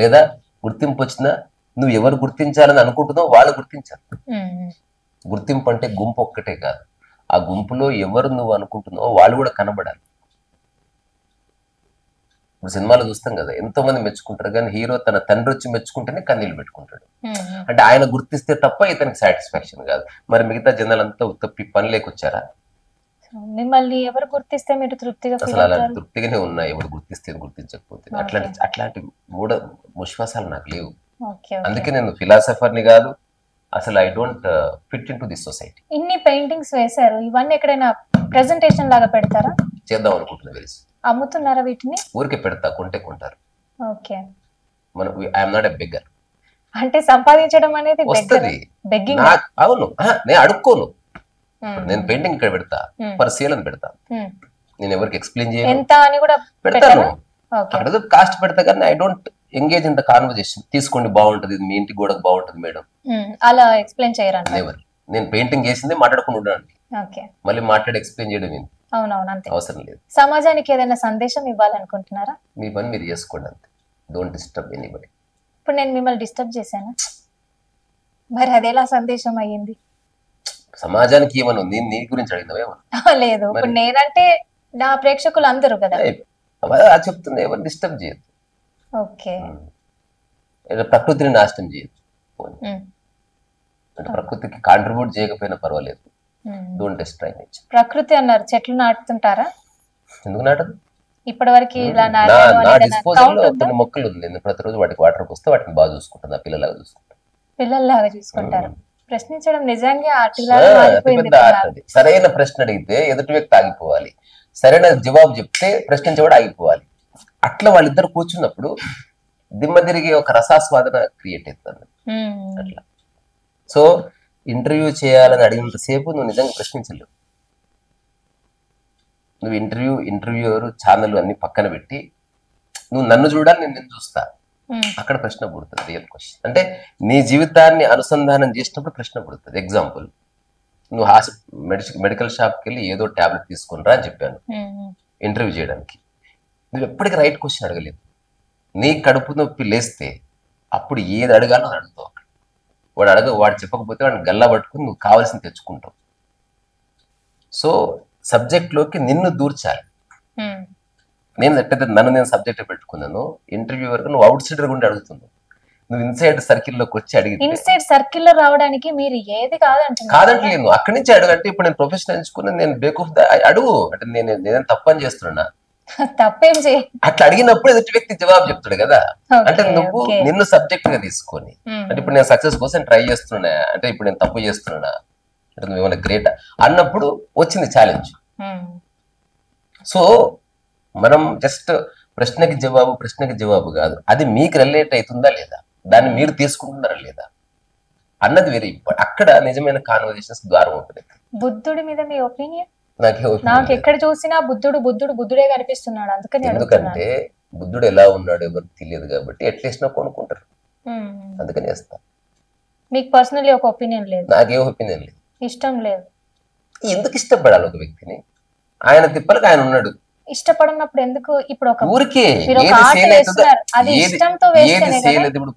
లేదా గుర్తింపు వచ్చినా నువ్వు ఎవరు గుర్తించాలని అనుకుంటున్నావు వాళ్ళు గుర్తించారు. గుర్తింపు అంటే గుంపు ఒక్కటే కాదు, ఆ గుంపులో ఎవరు నువ్వు అనుకుంటున్నావో వాళ్ళు కూడా కనబడాలి. ఇప్పుడు సినిమాలో చూస్తాం కదా, ఎంతో మంది మెచ్చుకుంటారు, కానీ హీరో తన తండ్రి వచ్చి మెచ్చుకుంటేనే కన్నీళ్ళు పెట్టుకుంటాడు. అంటే ఆయన గుర్తిస్తే తప్ప ఇతనికి సాటిస్ఫాక్షన్ కాదు. మరి మిగతా జనాలంతా ఉత్తప్పి పని లేకొచ్చారా? మిమ్మల్ని ఎవరు గుర్తిస్తే మీరు తృప్తిగా అసలు అలాంటి తృప్తిగానే ఉన్నాయి. ఎవరు గుర్తిస్తే గుర్తించకపోతే అట్లాంటి విశ్వాసాలు నాకు లేవు. అందుకే నేను ఫిలాసఫర్ని కాదు, అసలు I don't fit in to this society. ఇన్ని పెయింటింగ్స్ వేశారు, ఇవన్నీ ఎక్కడైనా ప్రెజెంటేషన్ లాగా పెడతారా? చేద్దాం అనుకుంటున్నా. వెరీ అమ్ముతున్నారా వీటిని? ఊరికే పెడతా, కొంటే కొంటారు. ఓకే, మనం ఐఎమ్ నాట్ ఎ బెగ్గర్. అంటే సంపాదించడం అనేది వస్తుంది. అవును, నేను అడుక్కోను. నేను పెయింటింగ్ ఇక్కడ పెడతా, ఫర్ సేల్ అని పెడతా. నేను ఎవరికి ఎక్స్ప్లెయిన్ చేయను, ఎంత అని కూడా పెడతాను. అక్కడ కాస్ట్ పెడతా, కానీ I don't engage in the conversation. తీసుకోండి బాగుంటది, మీ ఇంటి గోడకు బాగుంటది మేడం, అలా ఎక్స్ప్లెయిన్ చేయరా? నేను పెయింటింగ్ చేసింది మాట్లాడుకుని ఉండడానికి, మళ్ళీ మాట్లాడి ఎక్స్ప్లెయిన్ చేయడం ఏంటి? అవునవును, అవసరం లేదు. సమాజానికి ఏదైనా సందేశం ఇవ్వాలనుకుంటున్నారా? మీ పని మీరు చేసుకోండి అంతే, డోంట్ డిస్టర్బ్ ఎనీబడి. ఇప్పుడు నేను మిమ్మల్ని డిస్టర్బ్ చేశాను, మరి అదేలా సందేశం అయ్యింది? సమాజానికి ఏమన్నా ఉంది, నీ గురించి అడిగినావేమో? లేదు, ఇప్పుడు నేనంటే నా ప్రేక్షకులు అందరూ కదా చెప్తుంది, ఎవరు డిస్టర్బ్ చేయొద్దు. ఓకే, ప్రకృతిని నాశనం చేయొద్దు. అంటే ప్రకృతికి కాంట్రిబ్యూట్ చేయకపోయినా పర్వాలేదు, డోంట్ డిస్ట్రాయ్ నేచర్. ప్రకృతి అన్నారు, చెట్లు నాటుతుంటారా? ఎందుకు నాటదు? ఇప్పటి వరకు నా డిస్పోజల్ లో కొన్ని మొక్కలు ఉంది, నేను ప్రతిరోజు వాటికి వాటర్ పోస్తే వాటిని బాగా చూసుకుంటాను, పిల్లలాగా చూసుకుంటాను. పిల్లల్లాగా చూసుకుంటారు. ప్రశ్నించడం నిజంగా సరైన ప్రశ్న అడిగితే ఎదుటి వ్యక్తి ఆగిపోవాలి, సరైన జవాబు చెప్తే ప్రశ్నించేవాడు ఆగిపోవాలి. అట్లా వాళ్ళిద్దరు కూర్చున్నప్పుడు దిమ్మ తిరిగి ఒక రసాస్వాదన క్రియేట్ అవుతుంది అట్లా. సో ఇంటర్వ్యూ చేయాలని అడిగినంతసేపు నువ్వు నిజంగా ప్రశ్నించలేవు. నువ్వు ఇంటర్వ్యూయర్ ఛానల్ అన్ని పక్కన పెట్టి నువ్వు నన్ను చూడాలి, నేను నిన్ను చూస్తా, అక్కడ ప్రశ్న పుడుతుంది. రియల్ క్వశ్చన్ అంటే నీ జీవితాన్ని అనుసంధానం చేసినప్పుడు ప్రశ్న పుడుతుంది. ఎగ్జాంపుల్, నువ్వు మెడికల్ షాప్కి వెళ్ళి ఏదో ట్యాబ్లెట్ తీసుకునిరా అని చెప్పాను ఇంటర్వ్యూ చేయడానికి. నువ్వు ఎప్పటికీ రైట్ క్వశ్చన్ అడగలేదు. నీ కడుపు నొప్పి లేస్తే అప్పుడు ఏది అడగాలో అది అడుగుతావు. అక్కడ వాడు చెప్పకపోతే వాడిని గల్లా పట్టుకుని నువ్వు కావాల్సింది తెచ్చుకుంటావు. సో సబ్జెక్ట్లోకి నిన్ను దూర్చాలి. నేను ఎట్టయితే నన్ను నేను సబ్జెక్ట్ పెట్టుకున్నాను, ఇంటర్వ్యూ వరకు నువ్వు అవుట్ సైడర్ గుండి అడుగుతున్నావు, నువ్వు ఇన్సైడ్ సర్కిల్లోకి వచ్చి అడిగి ఇన్సైడ్ సర్కిల్ లో రావడానికి మీరు ఏది కాదంటలేదు, అక్కడి నుంచి అడుగు. అంటే ఇప్పుడు నేను ప్రొఫెషన్ ఎంచుకుని నేను బ్రేక్ ఆఫ్ అడుగు, అంటే నేను తప్పని చేస్తున్నా, తప్పేం చేయ అట్లా అడిగినప్పుడు ఎదుటి వ్యక్తి జవాబు చెప్తాడు కదా. అంటే నువ్వు నిన్ను సబ్జెక్ట్ గా తీసుకొని, అంటే ఇప్పుడు నేను సక్సెస్ కోసం ట్రై చేస్తున్నా, అంటే ఇప్పుడు నేను తప్పు చేస్తున్నా, అంటే నువ్వు ఏమైనా గ్రేట్ అన్నప్పుడు వచ్చింది ఛాలెంజ్. సో మనం జస్ట్ ప్రశ్నకి జవాబు కాదు, అది మీకు రిలేట్ అవుతుందా లేదా, దాన్ని మీరు తీసుకుంటున్నారా లేదా అన్నది వేరే. అక్కడ నిజమైన కాన్వర్జేషన్స్ ద్వారం ఉంటుంది. బుద్ధుడి మీద మీ ఒపీనియన్? నాకు ఎక్కడ చూసినా బుద్ధుడే కనిపిస్తున్నాడు, అందుకని. ఎందుకంటే బుద్ధుడు ఎలా ఉన్నాడు ఎవరికి తెలియదు కాబట్టి ఎట్లేసినా కొనుక్కుంటారు, అందుకని వేస్తా. మీకు పర్సనల్లీ ఒక ఒపీనియన్ లేదు? నాకే ఒపీనియన్ లేదు, ఇష్టం లేదు. ఎందుకు ఇష్టపడాలి ఒక వ్యక్తిని? ఆయన తిప్పలకు ఆయన ఉన్నాడు. ఇష్టపడినప్పుడు ఎందుకు ఇప్పుడు ఒక ఊరికే ఇప్పుడు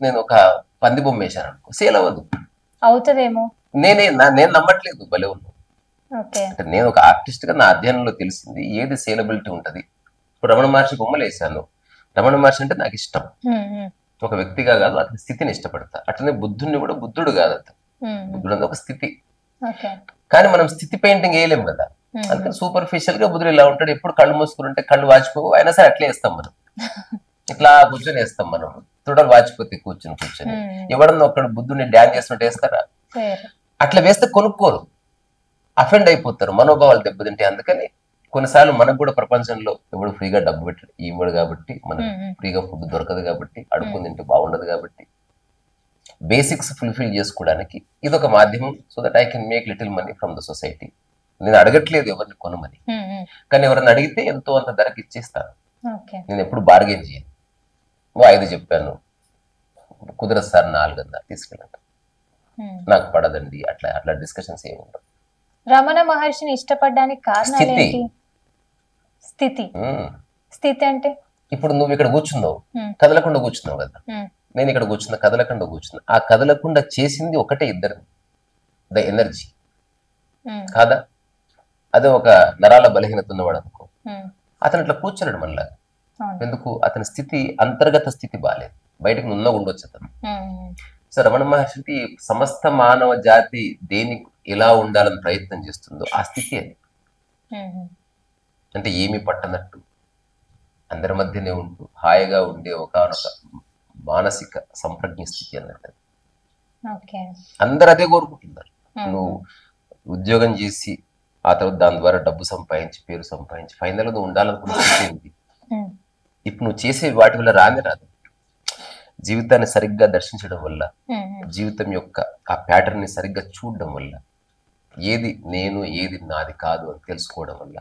నేను ఒక పంది బొమ్మ వేసాను అనుకో, సేల్ అవ్వదు. అవుతుందేమో, నేను నమ్మట్లేదు. భలే ఉన్నాను అంటే నేను ఒక ఆర్టిస్ట్ గా నా అధ్యయనంలో తెలిసింది ఏది సేలబిలిటీ ఉంటది. ఇప్పుడు రమణ మహర్షి బొమ్మలు వేసాను, రమణ మహర్షి అంటే నాకు ఇష్టం, ఒక వ్యక్తిగా కాదు, అతని స్థితిని ఇష్టపడతా. అట్లనే బుద్ధుడిని కూడా బుద్ధుడు కాదు, అతను బుద్ధుడు అంటే ఒక స్థితి. కానీ మనం స్థితి పెయింటింగ్ వేయలేము కదా, అందుకని సూపర్ఫిషియల్ గా బుద్ధుడు ఇలా ఉంటాడు, ఎప్పుడు కళ్ళు మూసుకుని ఉంటే కళ్ళు వాచిపోవు, అయినా సరే అట్లే వేస్తాం మనం, ఇట్లా కూర్చొని వేస్తాం మనం, తుడలు వాచిపోతే కూర్చొని. ఎవడన్నా ఒక్కడు బుద్ధుడిని డ్యాన్స్ చేస్తున్నట్టు వేస్తారా? అట్లా వేస్తే కొనుక్కోరు, అఫెండ్ అయిపోతారు, మనోభావాలు దెబ్బతింటే. అందుకని కొన్నిసార్లు మనకు కూడా ప్రపంచంలో ఎవడు ఫ్రీగా డబ్బు పెట్టి ఇవ్వడు కాబట్టి, మనకు ఫ్రీగా ఫుడ్ దొరకదు కాబట్టి, అడుక్కుని తింటే బాగుండదు కాబట్టి, బేసిక్స్ ఫుల్ఫిల్ చేసుకోవడానికి ఇది ఒక మాధ్యమం. So that I can make little money from the society. నేను అడగట్లేదు ఎవరిని కొనమని, కానీ ఎవరిని అడిగితే ఎంతో అంత ధరకి ఇచ్చేస్తాను. నేను ఎప్పుడు బార్గెన్ చేయను. 5 చెప్పాను, కుదరదు సార్ 400 తీసుకెళ్ళండి, నాకు పడదండి, అట్లా డిస్కషన్స్ ఏమి ఉండవు. రమణ మహర్షిని ఇష్టపడడానికి కారణాలు ఏంటి? స్థితి అంటే ఇప్పుడు నువ్వు ఇక్కడ కూర్చున్నావు, కదలకుండా కూర్చున్నావు కదా, నేను ఇక్కడ కూర్చున్నా, కదలకుండా కూర్చున్నా. ఆ కదలకుండా చేసింది ఒకటే, ఇద్దరు, ద ఎనర్జీ కాదా? అదే ఒక నరాల బలహీనత ఉన్నవాడు అనుకో, అతను అట్లా కూర్చోలేడు మళ్ళా. ఎందుకు? అతని స్థితి, అంతర్గత స్థితి బాగాలేదు, బయటకు నున్న ఉండొచ్చు అతను. సో రమణ మహర్షికి సమస్త మానవ జాతి దేని ఎలా ఉండాలని ప్రయత్నం చేస్తుందో ఆ స్థితి అది. అంటే ఏమి పట్టనట్టు అందరి మధ్యనే ఉంటూ హాయిగా ఉండే ఒకనొక మానసిక సంప్రజ్ఞ స్థితి అన్నట్టు. అందరు అదే కోరుకుంటున్నారు. నువ్వు ఉద్యోగం చేసి ఆ తర్వాత దాని ద్వారా డబ్బు సంపాదించి, పేరు సంపాదించి, ఫైనల్ నువ్వు ఉండాలనుకున్న స్థితి ఏంటి? ఇప్పుడు నువ్వు చేసే వాటి వల్ల రాదు. జీవితాన్ని సరిగ్గా దర్శించడం వల్ల, జీవితం యొక్క ఆ ప్యాటర్న్ ని సరిగ్గా చూడడం వల్ల, ఏది నేను ఏది నాది కాదు అని తెలుసుకోవడం వల్ల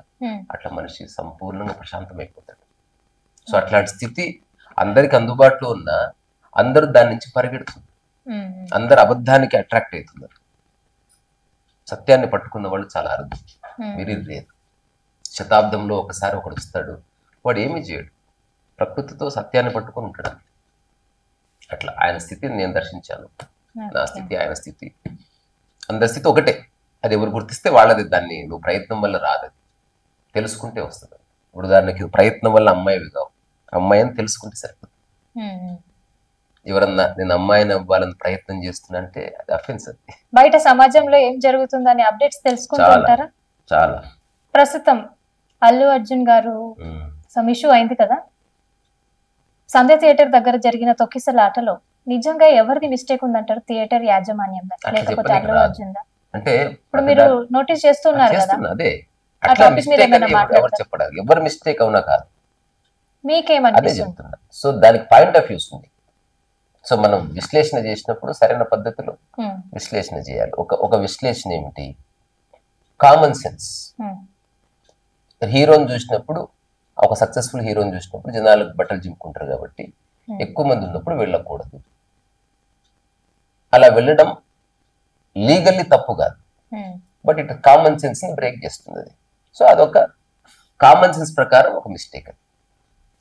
అట్లా మనిషి సంపూర్ణంగా ప్రశాంతమైపోతాడు. సో అట్లాంటి స్థితి అందరికి అందుబాటులో ఉన్న, అందరూ దాని నుంచి పరిగెడుతున్నారు, అందరు అబద్ధానికి అట్రాక్ట్ అవుతున్నారు. సత్యాన్ని పట్టుకున్న వాళ్ళు చాలా అరుదు, వెరీ రేర్. శతాబ్దంలో ఒకసారి ఒకడు వస్తాడు, వాడు ఏమీ చేయడు, ప్రకృతితో సత్యాన్ని పట్టుకొని ఉంటాడు. అట్లా ఆయన స్థితిని నేను దర్శించాను. నా స్థితి, ఆయన స్థితి, అందరి స్థితి ఒకటే. అది ఎవరు గుర్తిస్తే వాళ్ళది. దాన్ని నువ్వు ప్రయత్నం వల్ల రాదు, తెలుసుకుంటే వస్తుంది. ఇప్పుడు ఉదాహరణకి ప్రయత్నం వల్ల అమ్మాయివి కావు, అమ్మాయి అని తెలుసుకుంటే సరిపోతుంది. ఎవరన్నా నేను అమ్మాయిని అవ్వాలని ప్రయత్నం చేస్తున్నా అంటే అది అఫెన్స్. అది బయట సమాజంలో ఏం జరుగుతుందని అప్డేట్స్ తెలుసుకుంటారా? చాలా. ప్రస్తుతం అల్లు అర్జున్ గారు సమ్ ఇష్యూ అయింది కదా, సంధ్య థియేటర్ దగ్గర జరిగిన తొక్కిసలాటలో నిజంగా ఎవరిది మిస్టేక్ ఉందంటారు? థియేటర్ యాజమాన్యందా లేకపోతే అల్లు అర్జున్ దా? అంటే ఇప్పుడు మీరు నోటీస్ చేస్తున్నారు కదా, అదే అట్లా చెప్పడాలి. ఎవరు మిస్టేక్ అవునా కాదు, మీకేమనిపిస్తుంది? సో దానికి పాయింట్ ఆఫ్ వ్యూస్ ఉంది. సో మనం విశ్లేషణ చేసినప్పుడు సరైన పద్ధతిలో విశ్లేషణ చేయాలి. ఒక విశ్లేషణ ఏమిటి? Common sense. హీరోని చూసినప్పుడు, ఒక సక్సెస్ఫుల్ హీరోని చూసినప్పుడు జనాలకు బట్టలు చింపుకుంటారు కాబట్టి ఎక్కువ మంది ఉన్నప్పుడు వెళ్ళకూడదు. అలా వెళ్ళడం లీగల్లీ తప్పు కాదు, బట్ ఇట్ కామన్ సెన్స్ ని బ్రేక్ చేస్తుంది అది. సో అదొక కామన్ సెన్స్ ప్రకారం ఒక మిస్టేక్ అది.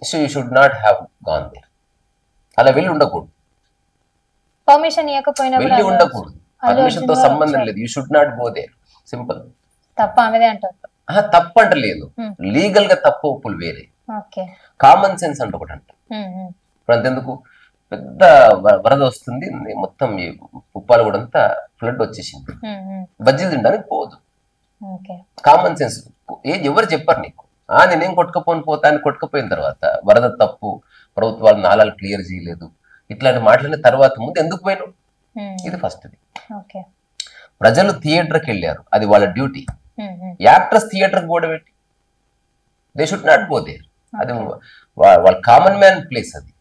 So you should not have gone there. అలా వెళ్ళి ఉండకూడదు, పర్మిషన్ ఇవ్వకపోయినా వెళ్ళి ఉండకూడదు. పర్మిషన్ తో సంబంధం లేదు, you should not go there. Simple. తప్ప ఆమెదే అంటారు. తప్పు అంటలేదు, లీగల్ గా తప్పు ఒప్పులు వేరే. కామన్ సెన్స్ అంటే ఒకటి అంట. ఇప్పుడు అంతెందుకు, పెద్ద వరద వస్తుంది, మొత్తం ఈ ఉప్పాలు కూడా అంతా ఫ్లడ్ వచ్చేసింది, బజ్జీలు తినడానికి పోదు. Common sense. ఎవరు చెప్పారు నీకు? నేనేం పోతా అని కొట్టుకపోయిన తర్వాత వరద తప్పు, ప్రభుత్వాలు నాలాలు క్లియర్ చేయలేదు, ఇట్లాంటి మాట్లాడిన తర్వాత ముందు ఎందుకు పోయినావు? ఇది ఫస్ట్. ప్రజలు థియేటర్కి వెళ్ళారు, అది వాళ్ళ డ్యూటీ. యాక్టర్స్ థియేటర్కి పోవడం ఏంటి? They should not go there. అది వాళ్ళ కామన్ మ్యాన్ ప్లేస్. అది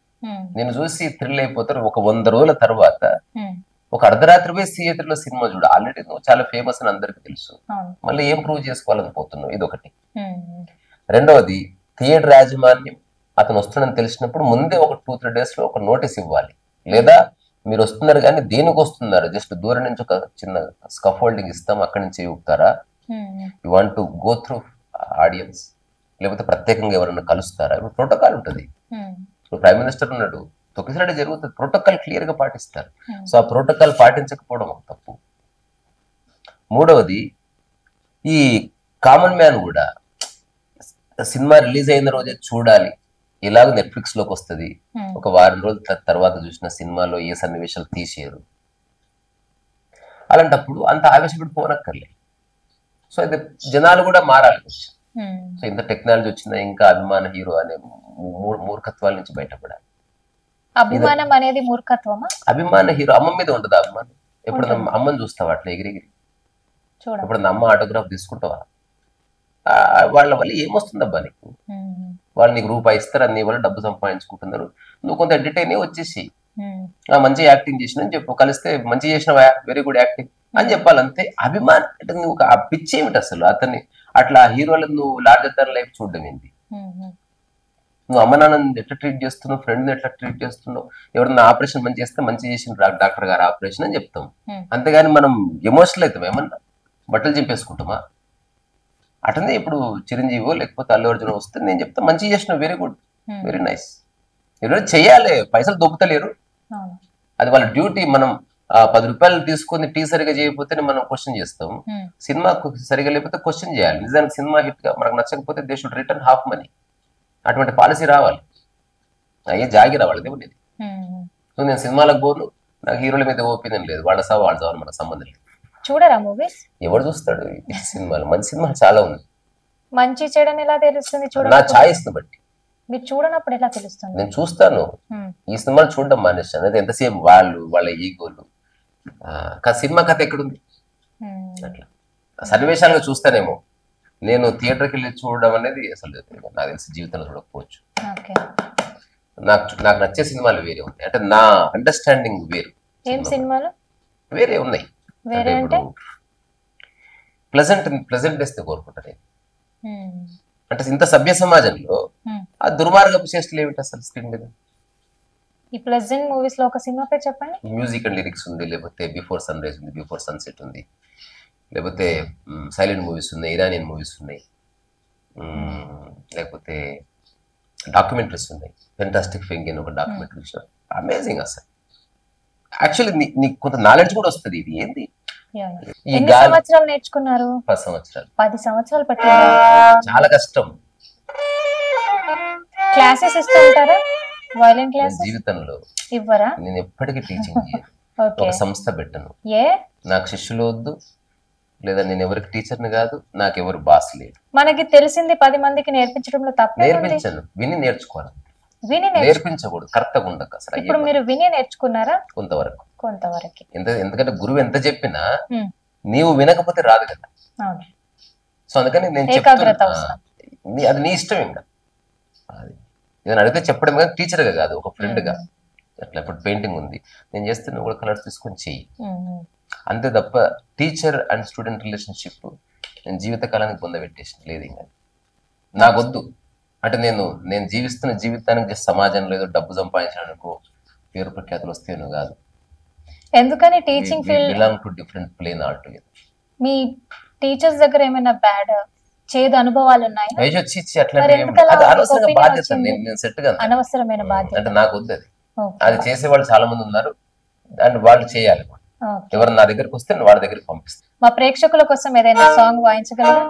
నేను చూసి థ్రిల్ అయిపోతారు. ఒక 100 రోజుల తర్వాత ఒక అర్ధరాత్రి పోయి థియేటర్లో సినిమా చూడు. ఆల్రెడీ నువ్వు చాలా ఫేమస్ అని అందరికి తెలుసు, మళ్ళీ ఏం ప్రూవ్ చేసుకోవాలని పోతున్నావు? ఇదొకటి. రెండవది, థియేటర్ యాజమాన్యం అతను వస్తున్నాడని తెలిసినప్పుడు ముందే ఒక 2-3 days లో ఒక నోటీస్ ఇవ్వాలి. లేదా మీరు వస్తున్నారు కానీ దేనికి వస్తున్నారు, జస్ట్ దూరం నుంచి ఒక చిన్న స్కఫోల్డింగ్ ఇస్తాం, అక్కడి నుంచి ఊపుతారా, you want to go through audience, లేకపోతే ప్రత్యేకంగా ఎవరైనా కలుస్తారా? ఇప్పుడు ప్రోటోకాల్ ఉంటుంది. ఇప్పుడు ప్రైమ్ మినిస్టర్ ఉన్నాడు, తొక్కిసలాడే జరుగుతుంది, ప్రోటోకాల్ క్లియర్ గా పాటిస్తారు. సో ఆ ప్రోటోకాల్ పాటించకపోవడం ఒక తప్పు. మూడవది, ఈ కామన్ మ్యాన్ కూడా సినిమా రిలీజ్ అయిన రోజే చూడాలి, ఇలాగ నెట్ఫ్లిక్స్ లోకి వస్తుంది, ఒక వారం రోజుల తర్వాత చూసిన సినిమాలో ఏ సన్నివేశాలు తీసేయరు. అలాంటప్పుడు అంత ఆవేశపడి పోనక్కర్లే. సో ఇది జనాలు కూడా మారాలి. సో ఇంత టెక్నాలజీ వచ్చిందా ఇంకా అభిమాన హీరో అనే మూర్ఖత్వాల నుంచి బయటపడాలి. అభిమానం అనేది మూర్ఖత్వమా? అభిమాన హీరో అమ్మ మీద ఉండదు అభిమానం. ఎప్పుడు అమ్మని చూస్తావా అట్లా ఎగిరిగిరి? ఇప్పుడు అమ్మ ఆటోగ్రాఫ్ తీసుకుంటావా? వాళ్ళ వల్ల ఏమొస్తుందబ్బా నీకు? వాళ్ళు నీకు రూపాయి ఇస్తారు, నీ వల్ల డబ్బు సంపాదించుకుంటున్నారు, నువ్వు కొంత ఎంటర్టైన్ వచ్చేసి మంచి యాక్టింగ్ చేసినని చెప్పు, కలిస్తే మంచి చేసినవా, వెరీ గుడ్ యాక్టింగ్ అని చెప్పాలంతే. అభిమానం అంటే నువ్వు ఆ పిచ్చి ఏమిటి అసలు? అతన్ని అట్లా హీరోలను నువ్వు లార్జర్ దన్ లైఫ్ చూడడం ఏంటి? నువ్వు అమ్మ నాన్నని ఎట్లా ట్రీట్ చేస్తున్నావు, ఫ్రెండ్ని ఎట్లా ట్రీట్ చేస్తున్నావు, ఎవరన్నా ఆపరేషన్ మంచి చేస్తే మంచి చేసిన డాక్టర్ గారు ఆపరేషన్ అని చెప్తాం, అంతేగాని మనం ఎమోషనల్ అవుతాం, ఏమన్నా బట్టలు చింపేసుకుంటామా? అటనే ఇప్పుడు చిరంజీవో లేకపోతే అల్లు అర్జున్ వస్తే నేను చెప్తా మంచి చేసిన, వెరీ గుడ్, వెరీ నైస్. ఈరోజు చెయ్యాలి, పైసలు దొబ్బుతలేరు, అది వాళ్ళ డ్యూటీ. మనం 10 రూపాయలు తీసుకొని టీ సరిగా చేయకపోతే మనం క్వశ్చన్ చేస్తాం, సినిమా సరిగా లేకపోతే క్వశ్చన్ చేయాలి. నిజానికి సినిమా హిట్ గా మనకు నచ్చకపోతే they should return half money. అటువంటి పాలసీ రావాలి, అయ్యే జాగిరా వాళ్ళది ఉండేది. సో నేను సినిమాలకు పోను, నాకు హీరోల మీద ఒపీనియన్ లేదు, వాళ్ళ చావాలి మనకు సంబంధం లేదు. చూడరా మూవీస్? ఎవరు చూస్తాడు ఈ సినిమాలు? మంచి సినిమాలు చాలా ఉంది. మంచి చెడని ఎలా తెలుస్తుంది? నా ఛాయిస్ ని బట్టి. మీరు చూడనప్పుడు ఎలా తెలుస్తుంది? నేను చూస్తాను, ఈ సినిమాలు చూడడం మానేస్తాను. అదే ఎంతసేపు వాళ్ళ ఈగోలు. సినిమా కథ ఎక్కడుంది? అట్లా సన్నివేశాలుగా చూస్తానేమో. నేను థియేటర్కి వెళ్ళి చూడడం అనేది అసలు నాకు తెలిసి జీవితంలో చూడకపోవచ్చు. నాకు నచ్చే సినిమాలు వేరే ఉన్నాయి, అంటే నా అండర్స్టాండింగ్ వేరు. ఏం సినిమాలు వేరే ఉన్నాయి? ప్లెజెంట్నెస్ కోరుకుంటా నేను. అంటే ఇంత సభ్య సమాజంలో ఆ దుర్మార్గపు చేష్టలు ఏమిటి అసలు స్క్రీన్ మీద? ఈ ప్లెజెంట్ మూవీస్ లో ఒక సినిమా పేరు చెప్పండి. మ్యూజిక్ అండ్ లిరిక్స్ ఉంది, లేకపోతే బిఫోర్ సన్ రైజ్ ఉంది, బిఫోర్ సన్సెట్ ఉంది, లేకపోతే సైలెంట్ మూవీస్ ఉన్నాయి, ఇరానియన్ మూవీస్ ఉన్నాయి, లేకపోతే డాక్యుమెంటరీస్ ఉన్నాయి. ఫెంటాస్టిక్ ఫింగ్ అని ఒక డాక్యుమెంటరీ, అమేజింగ్ అసలు. యాక్చువల్లీ నీకు కొంత నాలెడ్జ్ కూడా వస్తుంది. ఇది ఏంది? ఎన్ని సంవత్సరాలు నేర్చుకున్నారు? 10 సంవత్సరాలు. 10 సంవత్సరాలు పట్టిందా? చాలా కష్టం. క్లాసెస్ ఇస్తూ ఉంటారా? వయలిన్ క్లాస్ జీవితంలో ఇవ్వరా? నేను ఎప్పటికీ టీచింగ్ చేయను, ఒక సంస్థ పెట్టను. నాకు శిష్యులు వద్దు, లేదా నేను ఎవరికి టీచర్ని కాదు, నాకు ఎవరు బాస్ లేదు. మనకి తెలిసింది 10 మందికి నేర్పించడంలో తప్పే. నేర్పించను, విని నేర్చుకోవాలి, నేర్పించకూడదు. కరెక్ట్గా ఉండక అసలు. ఇప్పుడు మీరు విని నేర్చుకున్నారా? కొంతవరకు. ఎందుకంటే గురువు ఎంత చెప్పినా నీవు వినకపోతే రాదు కదా. సో అందుకని నేను అది నీ ఇష్టం. ఇంకా అది నేను అడిగితే చెప్పడం కానీ టీచర్గా కాదు, ఒక ఫ్రెండ్గా. అట్లా ఇప్పుడు పెయింటింగ్ ఉంది, నేను చేస్తే నువ్వు కూడా కలర్స్ తీసుకొని చెయ్యి, అంతే తప్ప టీచర్ అండ్ స్టూడెంట్ రిలేషన్షిప్ నేను జీవితకాలానికి పొందబెట్టేసి లేదు. ఇంకా నాకొద్దు. అంటే నేను జీవిస్తున్న జీవితానికి సమాజంలో ఏదో డబ్బు సంపాదించడానికో పేరు ప్రఖ్యాతులు వస్తేనో కాదు. ఎందుకని teaching field belong to different plane altogether. మీ టీచర్స్ దగ్గర ఏమైనా బ్యాడ్ చేదు అనుభవాలు ఉన్నాయా? అనవసరమైన బాధ్యత అంటే నాకు వద్దు. అది చేసేవాళ్ళు చాలా మంది ఉన్నారు, అండ్ వాళ్ళు చేయాలి. ఎవరు నా దగ్గరకు వస్తే వాళ్ళ దగ్గరికి పంపిస్తాను. మా ప్రేక్షకుల కోసం ఏదైనా సాంగ్ వాయించగలరా?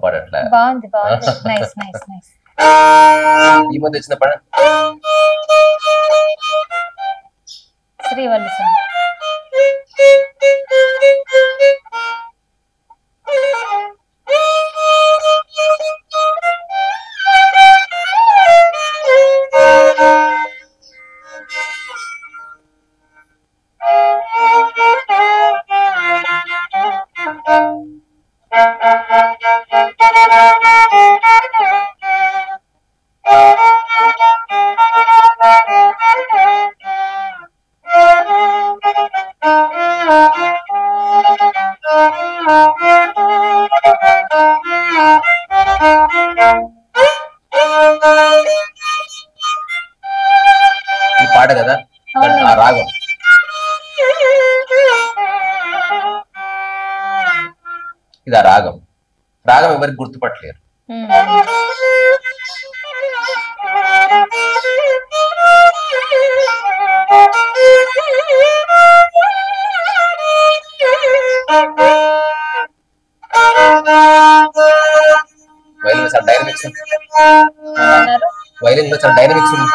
పాడట్లా బాగుంది బాగుంది, నైస్ నైస్ నైస్. ఈ మధ్య వచ్చిన పాడ శ్రీవల్లి సాంగ్. ఈ పాట కదా ఆ రాగం. ఇది ఆ రాగం. రాగం ఎవరికి గుర్తుపట్టలేరు. వైలిన్ చాలా డైనమిక్స్ ఉంది. వైలిన్ లో చాలా డైనమిక్స్ ఉంది.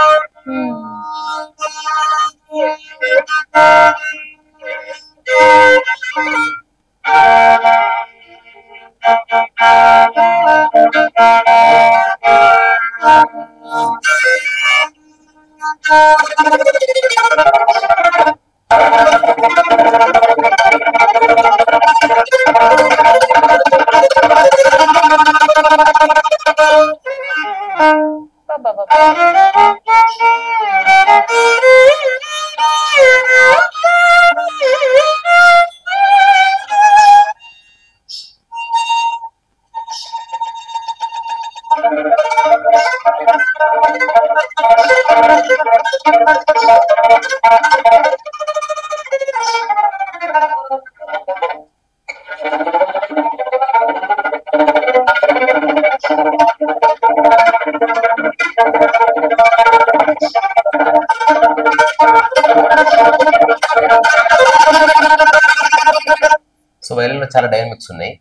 సో వైలిన్ లో చాలా డైనమిక్స్ ఉన్నాయి,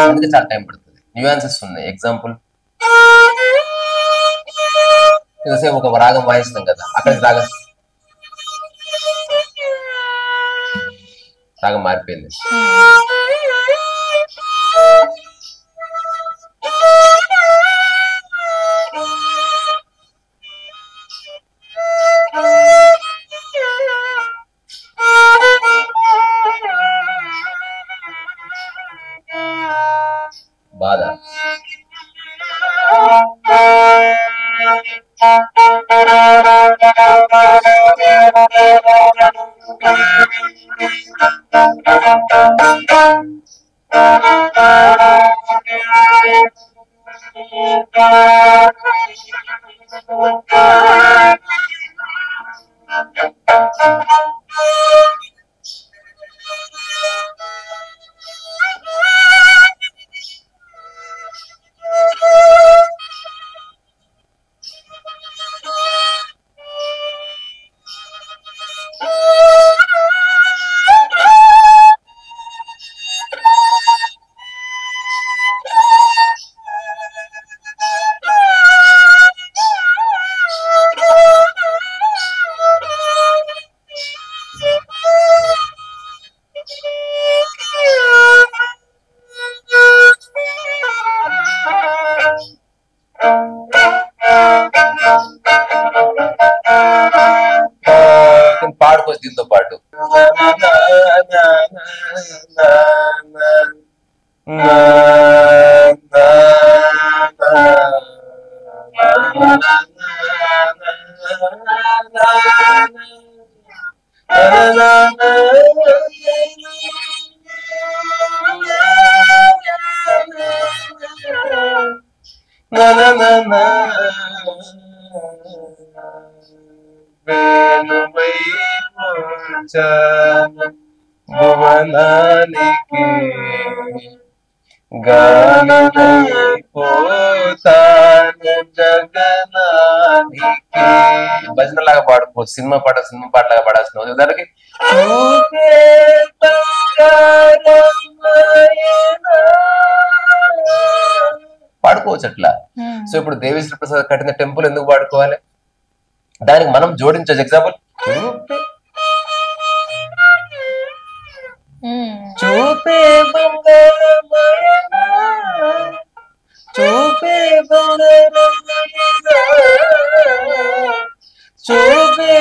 అందుకే చాలా టైం పడుతుంది. న్యూయాన్సెస్ ఉన్నాయి. ఎగ్జాంపుల్ ఒక రాగం వాయిస్తాం కదా, అక్కడికి రాగం మారిపోయింది. బాధ. పాడుకోవచ్చు దీంతో పాటు. భువనానికి భజనలాగా పాడుకోవచ్చు, సినిమా పాటలాగా పాడాల్సిన ఉదాహరణకి పాడుకోవచ్చు అట్లా. సో ఇప్పుడు దేవిశ్రీ ప్రసాద్ కట్టిన టెంపుల్ ఎందుకు పాడుకోవాలి, దానికి మనం జోడించవచ్చు. ఎగ్జాంపుల్ చూపే చూపే చూపే చూపే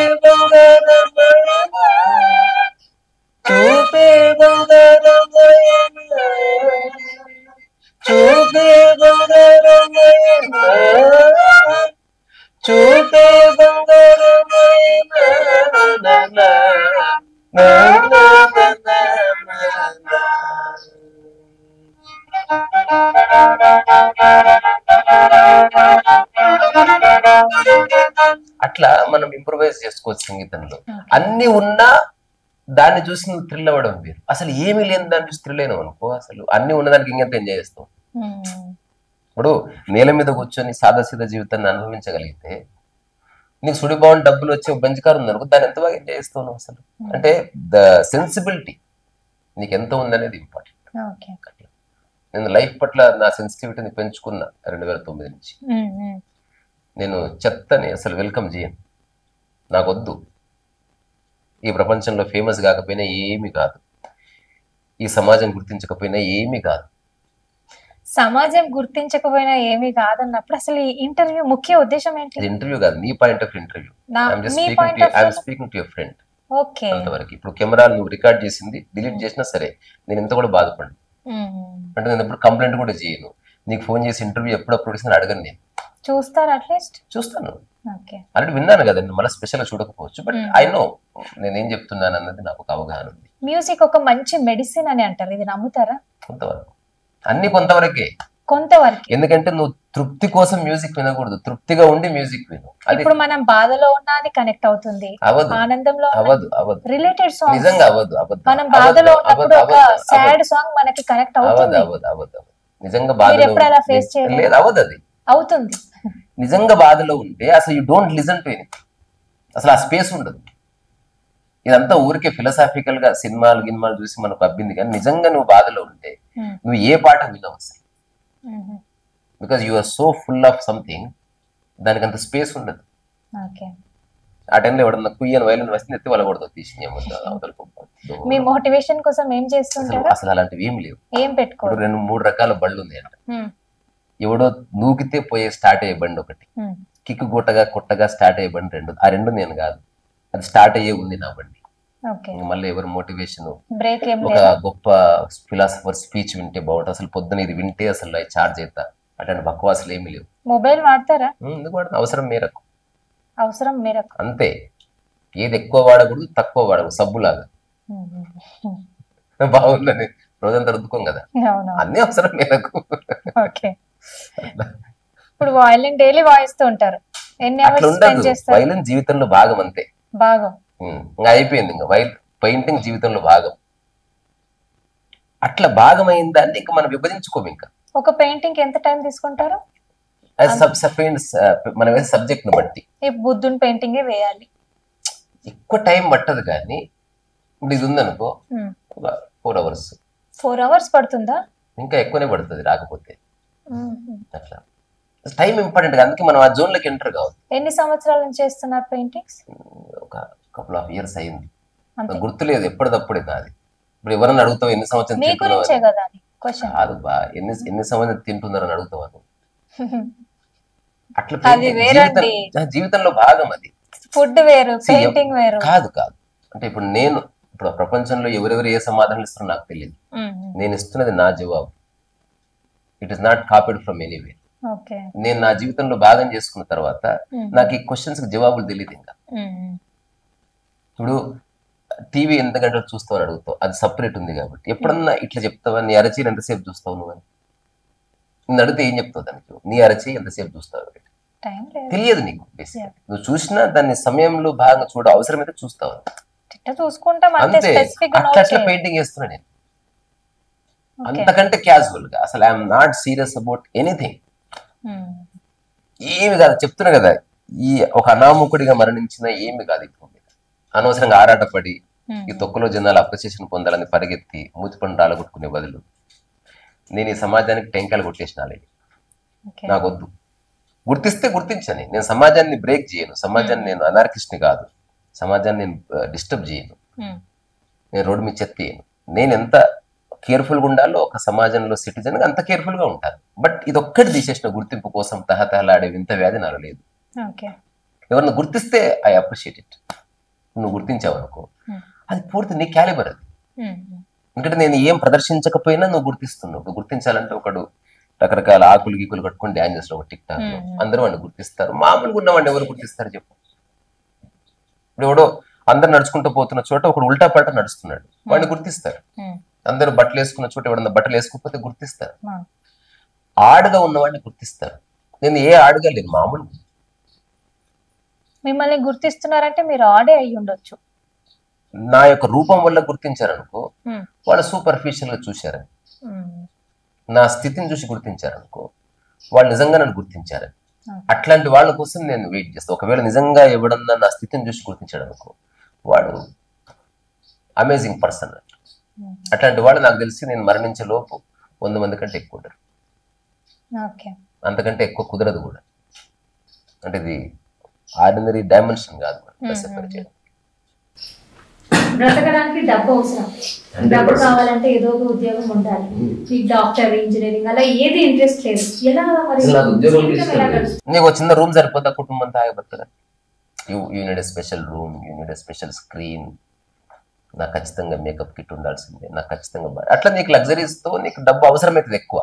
చూపే చూపే అట్లా మనం ఇంప్రూవైజ్ చేసుకోవచ్చు సంగీతంలో. అన్ని ఉన్నా దాన్ని చూసి నువ్వు థ్రిల్ అవ్వడం వేరు. అసలు ఏమీ లేని దాన్ని చూసి థ్రిల్ అయినావు అనుకో, అసలు అన్ని ఉన్నదానికి ఇంకెంత ఎంజాయ్ చేస్తావు. ఇప్పుడు నేల మీద కూర్చొని సాదాసీదా జీవితాన్ని అనుభవించగలిగితే, నీకు సుడిబావన్ డబ్బులు వచ్చే బంచి కారు ఉందనుకో, దాన్ని ఎంత బాగా ఎంజాయ్ చేస్తావు నువ్వు అసలు. అంటే ద సెన్సిబిలిటీ నీకు ఎంత ఉందనేది ఇంపార్టెంట్. నేను లైఫ్ పట్ల నా సెన్సిటివిటీని పెంచుకున్నా 2009 నుంచి. నేను చెత్తని అసలు వెల్కమ్ చేయను, నాకొద్దు. ఈ ప్రపంచంలో ఫేమస్ కాకపోయినా ఏమీ కాదు, ఈ సమాజం గుర్తించకపోయినా ఏమీ కాదు. సమాజం గుర్తించకపోయినా ఏమీ కాదన్నప్పుడు అసలు ఈ ఇంటర్వ్యూ ముఖ్య ఉద్దేశం ఏంటి? ఇంటర్వ్యూ కాదు, నీ point of interview. I'm speaking to your friend. అంతవరకు. ఇప్పుడు కెమెరాలు నువ్వు రికార్డ్ చేసింది డిలీట్ చేసినా సరే నేను ఇంత కూడా బాధపడను. అంటే నేను ఎప్పుడు కంప్లైంట్ కూడా చేయను. నీకు ఫోన్ చేసి ఇంటర్వ్యూ ఎప్పుడప్పుడు ఇస్తున్నా అడగను. నేను చూస్తారు, అట్లీస్ట్ చూస్తాను. ఆల్రెడీ విన్నాను కదండి, మళ్ళీ స్పెషల్ చూడకపోవచ్చు, బట్ ఐ నో నేనేం చెప్తున్నాను అన్నది నాకు ఒక అవగాహన ఉంది. మ్యూజిక్ ఒక మంచి మెడిసిన్ అని అంటారు, ఇది నమ్ముతారా? కొంతవరకు, అన్ని కొంతవరకే. కొంతవరకు. ఎందుకంటే నువ్వు తృప్తి కోసం మ్యూజిక్ వినకూడదు, తృప్తిగా ఉండి మ్యూజిక్ విను. ఇప్పుడు మనం బాధలో ఉన్నా అది కనెక్ట్ అవుతుంది, ఆనందంలో రిలేటెడ్ సాంగ్ నిజంగా అవ్వదు. మనం బాధలో ఉన్నప్పుడు ఒక సాడ్ సాంగ్ మనకి కనెక్ట్ అవుతుంది. నిజంగా బాధలో లేదు, అవ్వదు. అది అవుతుంది. నిజంగా బాధలో ఉంటే అసలు you don't listen to anything, అసలు ఆ స్పేస్ ఉండదు. ఇదంతా ఊరికే ఫిలసాఫికల్ గా గిన్మాలు చూసి మనకు అబ్బింది. కానీ నిజంగా నువ్వు బాధలో ఉంటే నువ్వు ఏ పాట వినవు అసలు, because you are so full of something, దానికి అంత స్పేస్ ఉండదు. ఆ టైంలో ఎవడన్నా కుయ్యను వైలెన్ వస్తే ఎత్తి వాళ్ళకూడదు తీసి. మీ మోటివేషన్ కోసం ఏం చేస్తుంటారు? అసలు అలాంటివి ఏం లేవు. ఏం పెట్టుకోరు. 2-3 రకాల బళ్ళు ఉంది అంట. ఎవడో నూకితే పోయే స్టార్ట్ అయ్యే బండి ఒకటి, కిక్కు కొట్టగా స్టార్ట్ అయ్యే బండి 2. ఆ 2 నేను కాదు, అది స్టార్ట్ అయ్యే ఉంది నా బండి. మళ్ళీ ఎవరి మోటివేషన్, ఒక గొప్ప ఫిలాసఫర్ స్పీచ్ వింటే బాగుంటుంది. అసలు పొద్దున ఇది వింటే అసలు చార్జ్ అవుతా, అట్లాంటి బక్వాసులు ఏమి లేవు. మొబైల్ వాడతారా? ఎందుకు వాడతాను, అవసరం మేరకు. అంతే. ఏది ఎక్కువ వాడకూడదు, తక్కువ వాడకూడదు. సబ్బులాగా బాగుందని రోజంతా రుద్దుకోం కదా, అన్ని అవసరం మేరకు. ఇప్పుడు వయలిన్ డైలీ వాయిస్తూ ఉంటారు, అట్లా ఉండదు. వయలిన్ జీవితంలో భాగం, అంతే. ఇంకా అయిపోయింది. ఇంకా పెయింటింగ్ జీవితంలో భాగం. అట్లా భాగమైన దాన్ని ఇంకా మనం విభజించుకోము. ఇంకా ఒక పెయింటింగ్ ఎంత టైం తీసుకుంటారు? మనం వేసే సబ్జెక్ట్ ను బట్టి. బుద్ధుని పెయింటింగ్ వేయాలి, ఎక్కువ టైం పట్టదు. కానీ ఇప్పుడు ఇది ఉందనుకో, 4 hours. 4 hours పడుతుందా? ఇంకా ఎక్కువనే పడుతుంది రాకపోతే. అట్లా టైం ఇంపార్టెంట్. అందుకే మనం ఆ జోన్ లోకి ఎంటర్ కావాలి. ఎన్ని సంవత్సరాల నుంచి చేస్తున్నారు పెయింటింగ్స్? ఒక couple of years అయింది, గుర్తులేదు. ఎప్పటిదప్పుడే నాది. ఇప్పుడు ఎవరన్నా అడుగుతావు ఎన్ని సంవత్సరం కాదు బా, ఎన్ని సంవత్సరం తింటున్నారని అడుగుతావు. అట్లా జీవితంలో భాగం అది. ఫుడ్ వేరు, పెయింటింగ్ వేరు. కాదు అంటే ఇప్పుడు ప్రపంచంలో ఎవరెవరు ఏ సమాధానం ఇస్తారో నాకు తెలియదు. నేను ఇస్తున్నది నా జవాబు. It is not copied from anywhere. నేను నా జీవితంలో భాగం చేసుకున్న తర్వాత నాకు ఈ క్వశ్చన్స్ కి జవాబులు తెలియదు. ఇంకా ఇప్పుడు టీవీ ఎంత గంటలు చూస్తావు అని అడుగుతావు, అది సపరేట్ ఉంది కాబట్టి. ఎప్పుడన్నా ఇట్లా చెప్తావా, నీ అరచేయి ఎంతసేపు చూస్తావు నువ్వు అని నిన్ను అడిగితే ఏం చెప్తావు దానికి? నీ అరచేయి ఎంతసేపు చూస్తావు? తెలియదు నీకు. నువ్వు చూసినా దాన్ని సమయంలో భాగంగా చూడ, అవసరమైతే చూస్తావు అంతే. అట్లా పెయింటింగ్ చేస్తున్నా నేను, అంతకంటే క్యాజువల్ గా. అసలు I'm not serious about anything. ఏమి కాదు, చెప్తున్నా కదా, ఈ ఒక అనామకుడిగా మరణించిన ఏమి కాదు. ఇప్పుడు అనవసరంగా ఆరాటపడి ఈ తొక్కలో జనాలు అప్రిసియేషన్ పొందాలని పరిగెత్తి మూతి పనులు రాలగొట్టుకునే బదులు నేను ఈ సమాజానికి టెంకాయలు కొట్టేసినాలి. నాకు వద్దు. గుర్తిస్తే గుర్తించని, నేను సమాజాన్ని బ్రేక్ చేయను. సమాజాన్ని నేను అనార్కిస్ట్ని కాదు, సమాజాన్ని నేను డిస్టర్బ్ చేయను, నేను రోడ్డు మీద చెత్త చేయను. నేను ఎంత కేర్ఫుల్గా ఉండాలో ఒక సమాజంలో సిటిజన్గా అంత కేర్ఫుల్గా ఉంటాను. బట్ ఇది ఒక్కటి తీసేసిన గుర్తింపు కోసం తహతహలాడే వింత వ్యాధి నాలో లేదు. ఎవరిని గుర్తిస్తే ఐ అప్రిషియేట్ ఇట్. నువ్వు గుర్తించావు అనుకో, అది పూర్తి నీ క్యాలిబర్ అది. ఎందుకంటే నేను ఏం ప్రదర్శించకపోయినా నువ్వు గుర్తిస్తున్నావు. నువ్వు గుర్తించాలంటే ఒకడు రకరకాల ఆకులు గీకులు కట్టుకొని డ్యాన్స్ చేస్తాడు ఒక టిక్ టాక్ లో, అందరూ వాడిని గుర్తిస్తారు. మామూలుగా ఉన్నవాడిని ఎవరు గుర్తిస్తారు చెప్పు? ఇప్పుడు ఎవడో అందరు నడుచుకుంటూ పోతున్న చోట ఒకడు ఉల్టా పల్టా నడుస్తున్నాడు, వాడిని గుర్తిస్తారు. అందరూ బట్టలు వేసుకున్న చోట ఎవడన్నా బట్టలు వేసుకోకపోతే గుర్తిస్తారు. ఆడుగా ఉన్నవాడిని గుర్తిస్తారు. నేను ఏ ఆడుగా లేదు, మామూలు. మిమ్మల్ని గుర్తిస్తున్నారంటే మీరు ఆడే అయి ఉండొచ్చు. నా యొక్క రూపం వల్ల గుర్తించారనుకో, వాళ్ళు సూపర్ఫిషియల్ గా చూశారని. నా స్థితిని చూసి గుర్తించారనుకో, వాళ్ళు నిజంగా నన్ను గుర్తించారని. అట్లాంటి వాళ్ళ కోసం నేను వెయిట్ చేస్తాను. ఒకవేళ నిజంగా ఎవడన్నా నా స్థితిని చూసి గుర్తించాడు అనుకో, వాడు అమేజింగ్ పర్సన్. అట్లాంటి వాళ్ళు నాకు తెలిసి నేను మరణించే లోపు 100 మంది కంటే ఎక్కువ ఉంటారు. అంతకంటే ఎక్కువ కుదరదు కూడా. అంటే ఇది ఆర్డినరీ డైమెన్షన్ కాదు. బ్రతకడానికి డబ్బు అవసరం. డబ్బు కావాలంటే ఏదో ఒక ఉద్యోగం ఉండాలి. డాక్టర్, ఇంజనీరింగ్ అలా ఏది ఇంట్రెస్ట్ లేదు. ఎలా నీకు చిన్న రూమ్ సరిపోతా కుటుంబంతో ఆగిపోతారా? You need a special room, you need a special screen. నాకు ఖచ్చితంగా మేకప్ కిట్ ఉండాల్సిందే, నాకు ఖచ్చితంగా. అట్లా నీకు లగ్జరీస్తో నీకు డబ్బు అవసరమైతుంది ఎక్కువ.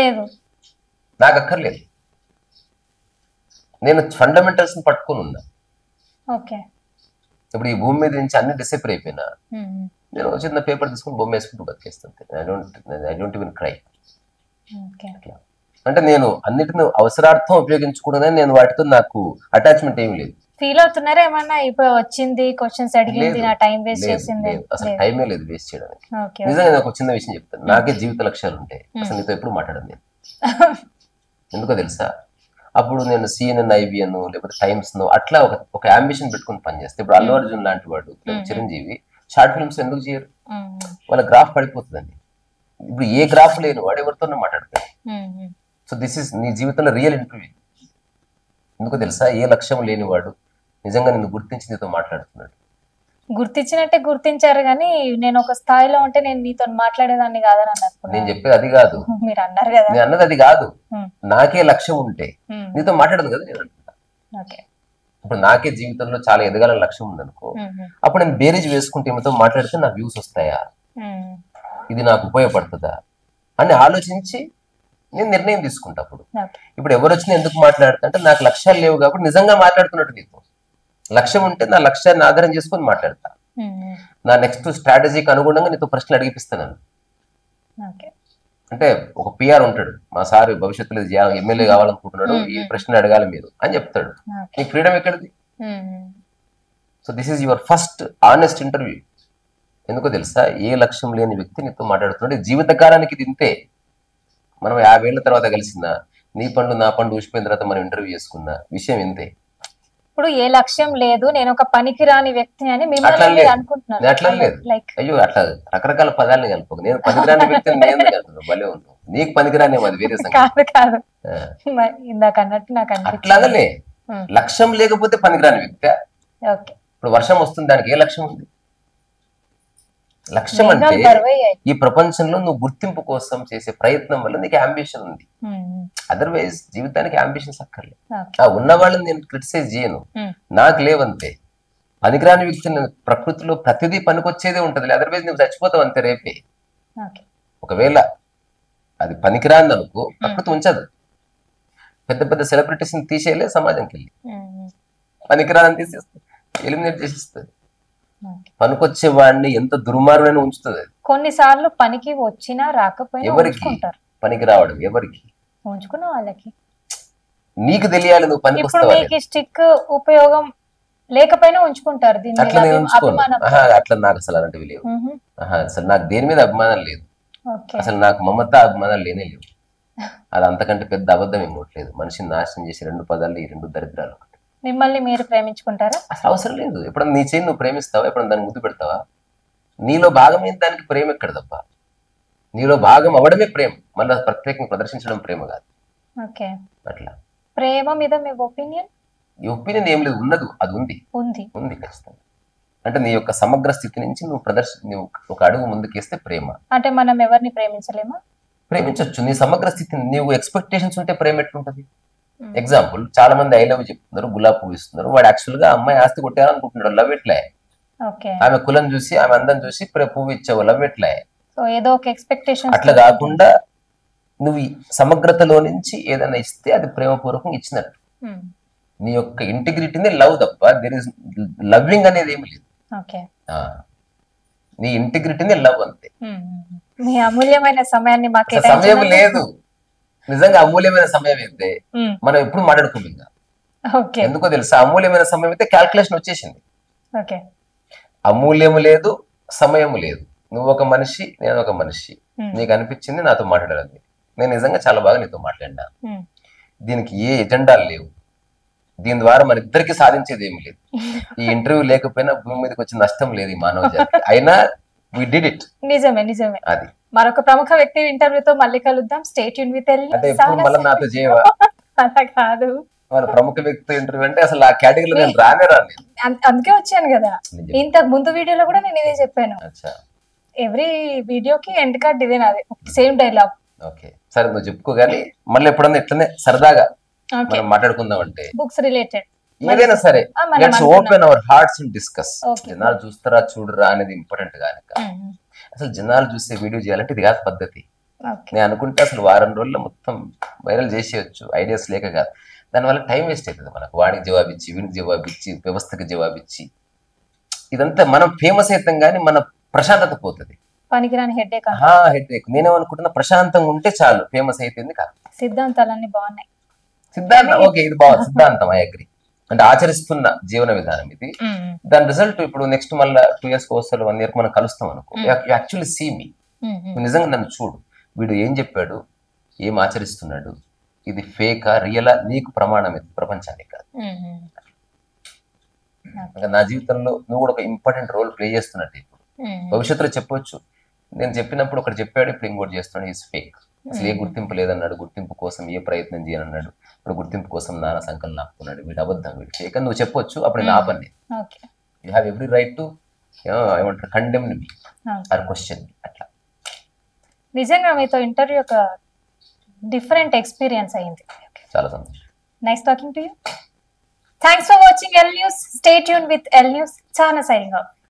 లేదు, నాకు అక్కర్లేదు. నేను ఫండమెంటల్స్ ని పట్టుకుని ఉన్నా. ఇప్పుడు ఈ భూమి మీద నుంచి అన్ని డిసైపర్ అయిపోయినా నేను చిన్న పేపర్ తీసుకుని బొమ్మ వేసుకుంటూ బతికేస్తాను. I don't even cry. అంటే నేను అన్నిటిని అవసరార్థం ఉపయోగించుకున్నదని, నేను వాటితో నాకు అటాచ్మెంట్ ఏమి లేదు. ఫీల్ అవుతున్నారా ఏమన్నా? ఇప్పుడు వచ్చింది క్వశ్చన్స్ అడిగింది, నా టైం వేస్ట్ చేసింది. అసలు టైమే లేదు వేస్ట్ చేయడానికి. నిజంగా నేను ఒక చిన్న విషయం చెప్తాను. నాకే జీవిత లక్ష్యాలు ఉంటాయి. అసలు నీతో ఎప్పుడు మాట్లాడను నేను. ఎందుకో తెలుసా? అప్పుడు నేను CNN, IBN లేకపోతే టైమ్స్ అట్లా ఒక అంబిషన్ పెట్టుకుని పనిచేస్తే, ఇప్పుడు అల్లు అర్జున్ లాంటి వాడు, చిరంజీవి షార్ట్ ఫిల్మ్స్ ఎందుకు చేయరు? వాళ్ళ గ్రాఫ్ పడిపోతుందండి. ఇప్పుడు ఏ గ్రాఫ్ లేని వాడు ఎవరితోనో మాట్లాడతాడు. సో దిస్ ఇస్ నీ జీవితంలో రియల్ ఇంటర్వ్యూ. ఎందుకో తెలుసా? ఏ లక్ష్యం లేనివాడు నిజంగా నిన్ను గుర్తించి నీతో మాట్లాడుతున్నాడు. గుర్తించినట్టే గుర్తించారు కానీ నేను ఒక స్థాయిలో ఉంటే నేను నీతో మాట్లాడేదాన్ని కాదని అన్నారు. నేను చెప్పేది అది కాదు, మీరు అన్నారు కదా. నేను అన్నది అది కాదు. నాకే లక్ష్యం ఉంటే నీతో మాట్లాడదు కదా నేను అంటున్నా. ఇప్పుడు నాకే జీవితంలో చాలా ఎదగాలని లక్ష్యం ఉందనుకో, అప్పుడు నేను బేరేజ్ వేసుకుంటే ఏమితో మాట్లాడితే నా వ్యూస్ వస్తాయా, ఇది నాకు ఉపయోగపడుతుందా అని ఆలోచించి నేను నిర్ణయం తీసుకుంటా. అప్పుడు ఇప్పుడు ఎవరు వచ్చినా ఎందుకు మాట్లాడుతా అంటే, నాకు లక్ష్యాలు లేవు కాబట్టి నిజంగా మాట్లాడుతున్నట్టు. నీతో లక్ష్యం ఉంటే నా లక్ష్యాన్ని ఆధారం చేసుకొని మాట్లాడతా. నా నెక్స్ట్ స్ట్రాటజీకి అనుగుణంగా నీతో ప్రశ్నలు అడిగిపిస్తాను. అంటే ఒక PR ఉంటాడు, మా సార్ భవిష్యత్తులో ఎమ్మెల్యే కావాలనుకుంటున్నాడు, ఈ ప్రశ్న అడగాలి మీరు అని చెప్తాడు. నీకు ఫ్రీడమ్ ఎక్కడిది? So this is your first honest interview. ఎందుకో తెలుసా? ఏ లక్ష్యం లేని వ్యక్తి నీతో మాట్లాడుతున్నాడు. జీవితకాలానికి ఇది ఇంతే. మనం 50 ఏళ్ల తర్వాత కలిసిందా, నీ పండు నా పండు ఊసిపోయిన తర్వాత మనం ఇంటర్వ్యూ చేసుకున్న విషయం ఇంతే. ఇప్పుడు ఏ లక్ష్యం లేదు, నేను ఒక పనికిరాని వ్యక్తి అని మిమ్మల్ని అనుకుంటున్నాను. అట్లా లేదు. అయ్యో అట్లా రకరకాల పదాలని కలుపు. నేను పనికిరాని వ్యక్తిని నేను కలుపుతున్నాను. భలే ఉంది. నీకు పనికిరాని అది వేరే సంగతి కాదు. ఇందాక అన్నట్టు నాకు అట్లాగలే. లక్ష్యం లేకపోతే పనికిరాని వ్యక్తి. ఇప్పుడు వర్షం వస్తుంది, దానికి ఏ లక్ష్యం ఉంది? లక్ష్యం అంటే ఈ ప్రపంచంలో నువ్వు గుర్తింపు కోసం చేసే ప్రయత్నం వల్ల నీకు అంబిషన్ ఉంది. అదర్వైజ్ జీవితానికి అంబిషన్స్ అక్కర్లేదు. ఉన్న వాళ్ళని నేను క్రిటిసైజ్ చేయను, నాకు లేవంతే. పనికిరాని వ్యక్తిని ప్రకృతిలో ప్రతిదీ పనికొచ్చేదే ఉంటుంది, అదర్వైజ్ నువ్వు చచ్చిపోతావు అంతే రేపే. ఒకవేళ అది పనికిరాంది అనుకో, ప్రకృతి ఉంచదు. పెద్ద పెద్ద సెలబ్రిటీస్ ని తీసేయలే సమాజంకి వెళ్ళి, పనికిరాని తీసేస్తుంది, ఎలిమినేట్ చేసేస్తుంది. పనికొచ్చే వాడిని ఎంత దుర్మార్గమైన ఉంచుతుంది. కొన్నిసార్లు పనికి వచ్చినా రాకపోయినా ఎవరికి పనికి రావడం, ఎవరికి ఉంచుకున్న వాళ్ళకి నీకు తెలియాలి నువ్వు పనికి వస్తావు. స్టిక్ ఉపయోగం లేకపోయినా ఉంచుకుంటారు. అట్లా నేను ఉంచుకోను, అట్లా నాకు అసలు అలాంటివి లేవు. అసలు నాకు దేని మీద అభిమానం లేదు, అసలు నాకు మమత అభిమానాలు లేనే లేవు. అది అంతకంటే పెద్ద అబద్ధం ఏం కొట్టలేదు. మనిషిని నాశనం చేసి 2 పదాలు, ఈ 2 దరిద్రాలు. మిమ్మల్ని మీరు ప్రేమించుకుంటారా? అసలు అవసరం లేదు. ఎప్పుడన్నా నీ చేయి నువ్వు ప్రేమిస్తావా? ఎప్పుడన్నా దాన్ని ముద్దు పెడతావా? నీలో భాగమైన దానికి ప్రేమ ఎక్కడ తప్ప, నీలో భాగం అవ్వడమే ప్రేమ, మళ్ళీ ప్రత్యేకంగా ప్రదర్శించడం ప్రేమ కాదు. అట్లా ప్రేమ మీద మీ ఒపీనియన్? ఈ ఒపీనియన్ ఏం లేదు, ఉన్నది అది ఉంది ఉంది ఖచ్చితంగా. అంటే నీ యొక్క సమగ్ర స్థితి నుంచి నువ్వు ఒక అడుగు ముందుకేస్తే ప్రేమ. అంటే మనం ఎవరిని ప్రేమించలేమా? ప్రేమించవచ్చు. నీ సమగ్ర స్థితిని, నీవు ఎక్స్పెక్టేషన్స్ ఉంటే ప్రేమ ఎట్లుంటది? ఎగ్జాంపుల్, చాలా మంది ఐ లవ్ చెప్తున్నారు, గులాబ్ పువ్వు ఇస్తున్నారు, వాడు యాక్చువల్ గా అమ్మాయి ఆస్తి కొట్టారనుకుంటున్నాడు, లవ్ ఎట్లా? ఆమె కులం చూసి, ఆమె అందం చూసి పువ్వు ఇచ్చావు, లవ్ ఎట్లా? ఏదో ఒక ఎక్స్పెక్టేషన్. అట్లా కాకుండా నువ్వు సమగ్రతలో నుంచి ఏదైనా ఇస్తే అది ప్రేమపూర్వకంగా ఇచ్చినట్టు. నీ యొక్క ఇంటిగ్రిటీనే లవ్ తప్ప దేర్ ఇస్ లవ్వింగ్ అనేది ఏమి లేదు. నీ ఇంటిగ్రిటీనే లవ్ అంతే. మీ అమూల్యమైన సమయాన్ని మాకు సమయం లేదు, నిజంగా అమూల్యమైన సమయం అయితే మనం ఎప్పుడు మాట్లాడుకోము ఇంకా. ఎందుకో తెలుసా, అమూల్యమైన సమయం అయితే క్యాల్కులేషన్ వచ్చేసింది. అమూల్యము లేదు, సమయము లేదు. నువ్వు ఒక మనిషి, నేను ఒక మనిషి, నీకు అనిపించింది నాతో మాట్లాడాలి, నేను నిజంగా చాలా బాగా నీతో మాట్లాడినా, దీనికి ఏ ఎజెండాలు లేవు, దీని ద్వారా మన ఇద్దరికి సాధించేది ఏమి లేదు, ఈ ఇంటర్వ్యూ లేకపోయినా భూమి మీదకి వచ్చిన నష్టం లేదు ఈ మానవ జాతి, అయినా we did it. నిజమే. అది మరొక ప్రముఖ వ్యక్తి ఇంటర్వ్యూతో మళ్ళీ కలుద్దాం. Stay tune with L. అంటే ఎప్పుడు మళ్ళీ నాతో చేయవా? అలా కాదు, మన ప్రముఖ వ్యక్తి ఇంటర్వ్యూ అంటే అసలు ఆ కేటగిరీలో నేను రాను. అందుకే వచ్చాను కదా. ఇంతకు ముందు వీడియోలో కూడా నేను ఇదే చెప్పాను. ఎవ్రీ వీడియోకి ఎండ్ కార్డ్ ఇదే నాది, సేమ్ డైలాగ్. ఓకే సరే, నువ్వు చెప్పుకో, కానీ మళ్ళీ ఎప్పుడన్నా ఇట్లనే సరదాగా మనం మాట్లాడుకుందాం. అంటే బుక్స్ రిలేటెడ్ ఏదైనా సరే, let's open our hearts and discuss. జనాలు చూస్తారా చూడరా అనేది ఇంపార్టెంట్ కాదు. అసలు జనాలు చూసే వీడియో చేయాలంటే ఇది కాదు పద్ధతి. నేను అనుకుంటే అసలు వారం రోజుల్లో మొత్తం వైరల్ చేసేయచ్చు, ఐడియాస్ లేక కాదు. దానివల్ల టైం వేస్ట్ అవుతుంది మనకు. వాడికి జవాబిచ్చి, వీడికి జవాబిచ్చి, వ్యవస్థకి జవాబిచ్చి, ఇదంతా మనం ఫేమస్ అవుతాం కానీ మన ప్రశాంతత పోతుంది. పనికిరాని హెడ్ఏక్. హెడ్ఏక్. నేనేమనుకుంటున్నా, ప్రశాంతంగా ఉంటే చాలు, ఫేమస్ అయిపోయింది కాదు. సిద్ధాంతాలన్నీ బాగున్నాయి. సిద్ధాంతం ఓకే, ఇది బాగుంది సిద్ధాంతం, ఐ అగ్రీ. అంటే ఆచరిస్తున్న జీవన విధానం ఇది. దాని రిజల్ట్ ఇప్పుడు నెక్స్ట్ మళ్ళీ 2 years వస్తారు, 1 year మనం కలుస్తాం అనుకో, యాక్చువల్లీ సీ మీ, నిజంగా నన్ను చూడు, వీడు ఏం చెప్పాడు, ఏం ఆచరిస్తున్నాడు, ఇది ఫేకా రియలా, నీకు ప్రమాణం ఇది ప్రపంచానికి కాదు. నా జీవితంలో నువ్వు కూడా ఒక ఇంపార్టెంట్ రోల్ ప్లే చేస్తున్నట్టు. ఇప్పుడు భవిష్యత్తులో చెప్పొచ్చు, నేను చెప్పినప్పుడు ఒకటి చెప్పాడు, ఇప్పుడు ఇంకోటి చేస్తున్నాడు, ఈజ్ ఫేక్. అసలు ఏ గుర్తింపు లేదన్నాడు, గుర్తింపు కోసం ఏ ప్రయత్నం చేయనన్నాడు, ఇప్పుడు గుర్తింపు కోసం నానా సంకల్పం ఆపుకున్నాడు, వీడు అబద్ధం, వీడు ఫేక్ అని నువ్వు చెప్పొచ్చు. అప్పుడు నేను ఆపండి. You have every right to ఏమంటారు, కండెమ్ మీ ఆర్ క్వశ్చన్ మీ. అట్లా నిజంగా మీతో ఇంటర్వ్యూ ఒక డిఫరెంట్ ఎక్స్పీరియన్స్ అయింది. చాలా సంతోషం. Nice talking to you. Thanks for watching L news. Stay tune with L news. చాలా సైనింగ్ ఆఫ్.